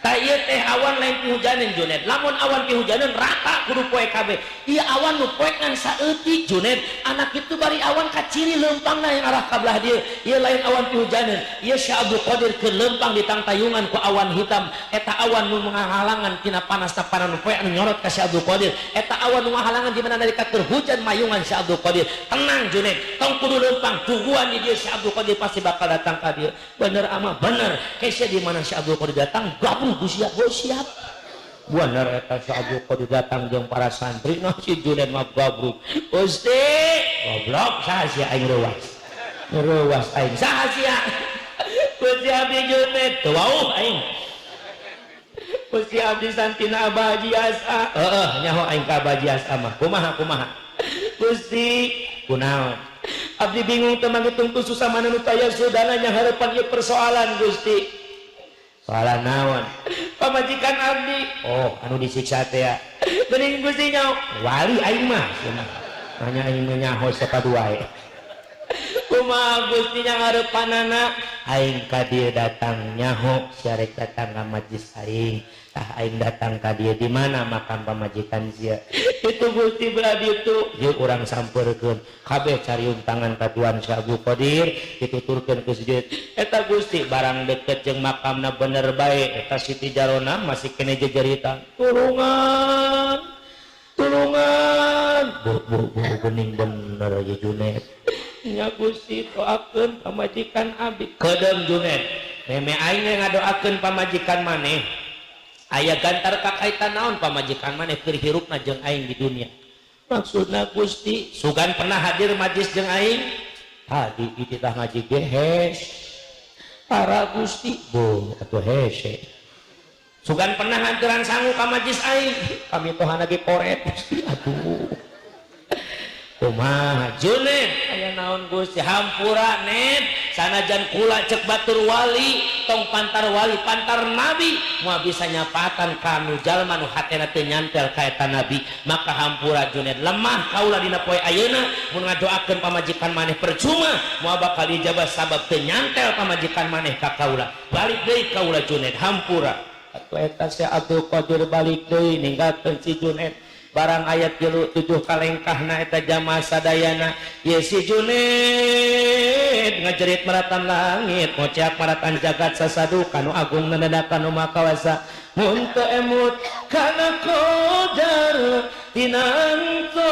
Tah ieu teh awan lain pi hujaneun Junaid. Lamun awan pi hujaneun rata kudu poe kabeh. Ieu awan nu poe ngan saeutik Junaid. Anak itu bari awan kaciri lempangna yang arah ka belah dieu. Ieu lain awan pi hujaneun. Ieu Syekh Abdul Qadir keur lempang ditangtayungan ku awan hitam. Eta awan nu ngahalangan tina panasna panas nu poe anu nyorot ka Syekh Abdul Qadir. Eta awan nu ngahalangan di mana nalika keur hujan mayungan Syekh Abdul Qadir. Tenang Junaid, tong kudu lempang tungguan di dieu Syekh Abdul Qadir pasti bakal datang ka dieu. Bener ama bener. Kesia di mana Syekh Abdul Qadir datang gabung siap. Bener eta Syekh Abdul Qadir datang jeung para santri nah si Junaid mah gabruk. Gusti, goblok saha sia aing reuwas aing saha sia. Gusti abdi Junaid teu wauh aing. Gusti abdi santina Abah Haji Asa. Heeh, nyaho aing ka Abah Haji Asa mah. Kumaha? Gusti, kunaon? Abdi bingung teu manghitung tu susah mana nu taya sudana nya hareupan ieu persoalan Gusti. Soalan naon? Pamajikan abdi. Oh, anu disiksa teh ya. Geuning Gusti nyaho? Wali aing mah. Hanya aing nyaho sapadua we. Kumaha Gusti nya ngarepanana? Aing ka dieu datang nyaho, syarek datang ka majlis aing. Tah aing datang ka dieu di mana makam pamajikan sia. Itu Gusti beradi itu. Ieu urang sampeurkeun. Kabeh cariun tangan ka Tuan Syekh Abdul Qadir, dituturkeun ke sujud. Eta Gusti barang deket jeung makamna bener bae. Eta Siti Jarona masih kene jejeritan. Tulungan. Bu geuning bener ye Junaid. Nya Gusti doakeun pamajikan abdi. Kedeung Junaid. Meme aing ngadoakeun pamajikan maneh. Aya gantar kakaitan naon pamajikan maneh keur hirupna jeung aing di dunia. Maksudna Gusti sugan pernah hadir majlis jeung aing? Tadi dititah ngaji ge hes. Para Gusti, bu atuh hese. Sugan pernah hanturan sangu ka majlis aing? Kami tohana ge koret Gusti. Aduh. Kumaha Junaid aya naon Gusti hampura net sanajan kula cek batur wali tong pantar wali pantar nabi mau bisa nyapatan kanu jalma nu hatena teu nyantel ka eta nabi maka hampura Junaid lemah kaula dina poe ayeuna mun ngadoakeun pamajikan maneh percuma mau bakal dijabah sabab teu nyantel pamajikan maneh ka kaula balik deui kaula Junaid hampura atuh eta si Abdul Qadir balik deui ninggalkeun si Junaid barang ayat 7 kalengkahna eta jamaah sadayana ye si Junaid ngajerit maratan langit ngocak maratan jagat sasadu kanu agung nandadakan makawasa mun teu emut kana qadar tinantos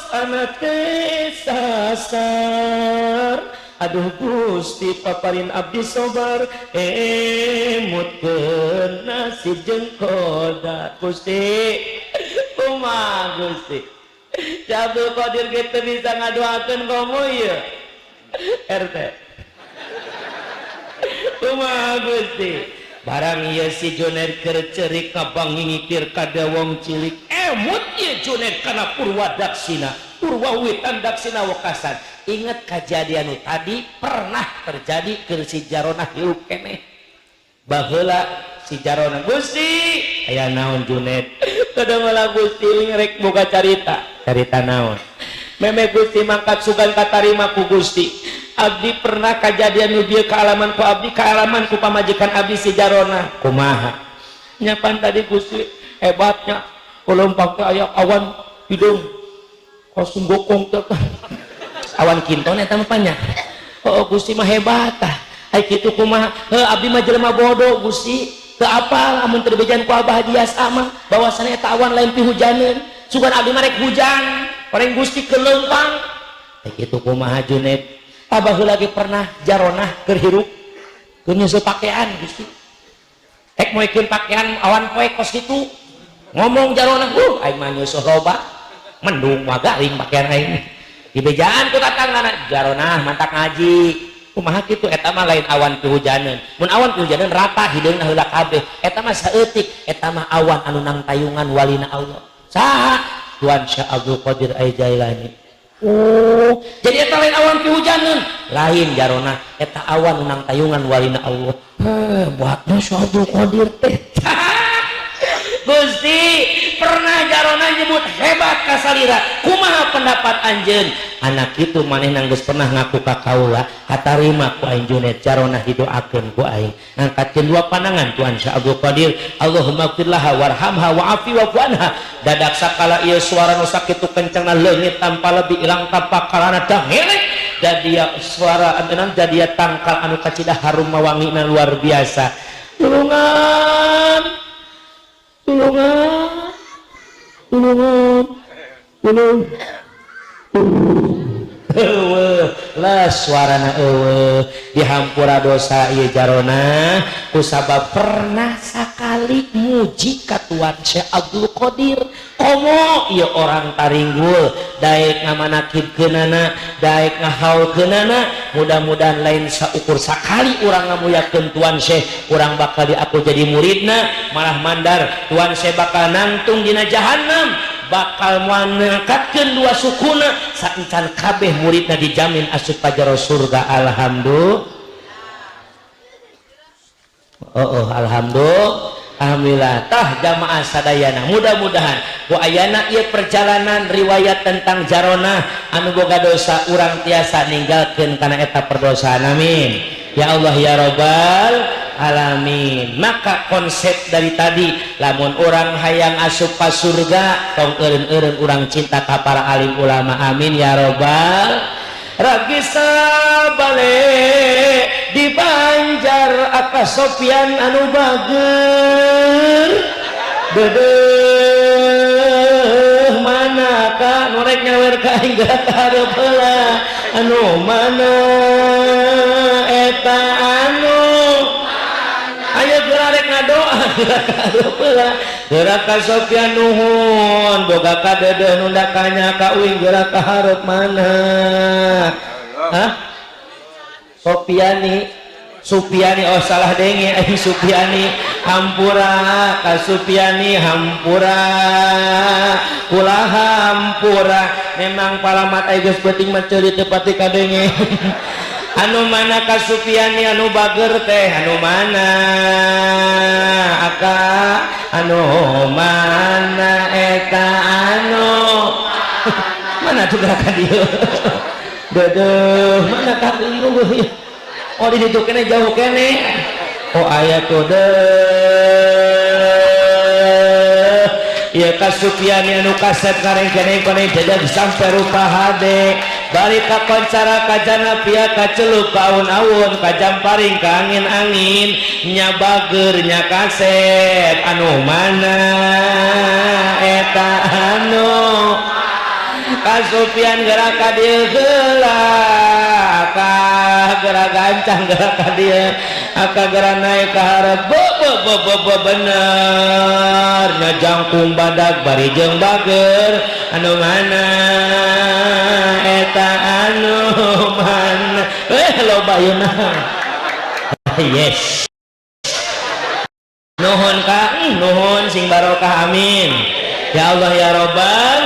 anak teh sasar aduh Gusti paparin abdi sobar emutkeun nasib jeung qadar Gusti kumaha Gusti Abdul Qadir kitu bisa ngadoakeun komo ieu RT kumaha Gusti barang ieu si Junaid keur ceurik ngabangingikir kada wong cilik emut ieu Junaid kana Purwadaksina Purwawitan Daksina Wekasan ingat kejadian tadi pernah terjadi ke si Jarona hirup keneh baheula si Jarona Gusti aya naon Junaid kadang-kala Gusti rek boga carita naon meme Gusti mangkat sugan katarima ku Gusti abdi pernah kejadian nu dieu kaalaman ku abdi kaalaman ku pamajikan abdi si Jarona kumaha nyapan tadi Gusti hebatnya ulumpak teh aya awan hidung kosong gokong teh awan kinton eta mah panya oh Gusti mah hebat tah ai kitu kumaha abdi mah jelema bodoh Gusti teu apal amun teu bejan ku Abah Dias mah bahwasana eta awan lain pihujaneun sugan abdi mah rek hujan orang Gusti kelempang ai kitu kumaha Junaid Abah lagi pernah Jarona keur hirup keur nyeuseut pakaian Gusti ek moekeun pakaian awan poe kos kitu ngomong Jarona aing mah nyeuseut loba mendung mah garing pakaian aing dibejaan ku tatanggana Jarona mantak ngaji kumaha kitu eta mah lain awan pihujaneun mun awan pihujaneun rata hideungna heula kabeh eta mah saeutik eta mah awan anu nang tayungan walina Allah saha Tuan Syah Abdul Qadir Jailani oh jadi eta lain awan pihujaneun lain Jarona eta awan anu nang tayungan walina Allah buatna Syah Abdul Qadir teh Gusti pernah Jarona nyebut hebat kasalira kumaha pendapat anjeun anak itu maneh nang geus pernah ngaku ka kaula katarima ku aing Junaid Jarona didoakeun ku aing ngangkatkeun dua pandangan Tuan Syah Abdul Qadir Allahumma ighfirlaha warhamha wa'afi wa'fu anha dadak sakala ieu suara nu sakitu kencangna leungit tanpa lebih ilang tanpa kalana dangelek dan dia suara antenan jadi tangkal anu kacida harum mawangina luar biasa tulungan lah suarana dihampura dosa ieu Jarona kusabab pernah sakali muji ka Tuan Syekh Abdul Qadir komo ieu orang taringgul daek ngamanakibkeunana daek ngahaulkeunana mudah-mudahan lain saukur sakali urang ngamuyakeun Tuan Syekh urang bakal diaku jadi muridna malah mandar Tuan Syekh bakal nangtung dina jahanam bakal mengangkatkeun dua sukuna saencan kabeh muridna dijamin asup pajero surga alhamdulillah alhamdulillah tah jamaah sadayana mudah-mudahan ku ayana ieu perjalanan riwayat tentang Jarona anu boga dosa urang tiasa ninggalkeun kana eta perdosaan amin ya Allah ya Rabbal alamin maka konsep dari tadi lamun orang hayang asup ka surga tong eureun-eureun urang cinta ka para alim ulama amin ya Rabbal ragisa bale di Banjar Aka Sofyan anu bageur dedeuh manakah norek nyawer ka aing gerak hareup heula anu mana eta anu aya gerak ngadoa gerak ka Sofyan nuhun boga ka dedeuh nu da kanya ka uing gerak ka hareup mana hah Supiani oh salah denge aing Supiani hampura ka Supiani hampura kula hampura memang palamat aing geus penting mah ceuri teu pati ka denge anu mana kasupiani anu bager teh anu mana aka anu mana eta anu mana tuh gerakan dia deuh mana kaliru oh di ditu kene jauh kene oh aya tuh deuh ya kasupiani anu kaset kareng kene jadi sampai rupa hade balik ka koncara kajana pia ka celup ka aun-aun ka jamparing ka angin-angin nya bager nya kaset anu mana eta anu kasupian gerak ka dieu heula ka gerak gancang gerak ka dieu aka gerak naik ka hareup bener nya jangkung badag bari jeung bager anu mana eta anu mana loba yeuna yes nuhun kang nuhun sing barokah amin ya Allah ya Rabbal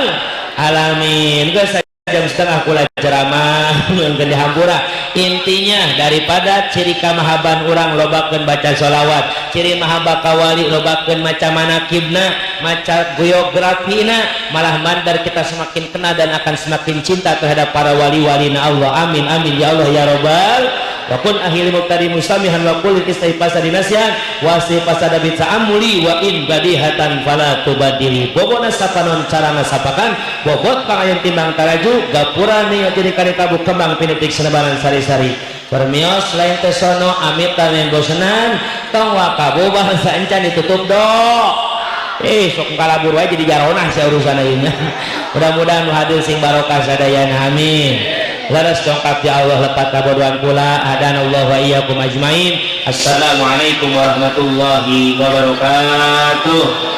alamin geus jam setengah kula ceramah ngeun dihampura intinya daripada ciri kamahaban urang lobakeun baca sholawat ciri mahabbah ka wali lobakeun maca manakibna maca biografina malah mandar kita semakin kenal dan akan semakin cinta terhadap para wali-walina Allah amin amin ya Allah ya Rabbal wa kun ahli muqtadi musamihan wa qul istighfasa dinasihan wa sifasa dabit sa'amuli wa in badihatan fala tubadili bobona sapanon carana sapakan bobot pangayan timbang taraju gapura nih jadi kali tabu kembang pinitik senebaran sari-sari permios lain tesono amit tamen bosenan tong wakabu bahasa encan ditutup dok sok kalabur wae jadi jaronah sia urusan ayeuna mudah-mudahan hadir sing barokah sadayana amin laras dongkap ya Allah lepat kabodohan kula adanallahu wa iyyakum ajmain assalamualaikum warahmatullahi wabarakatuh.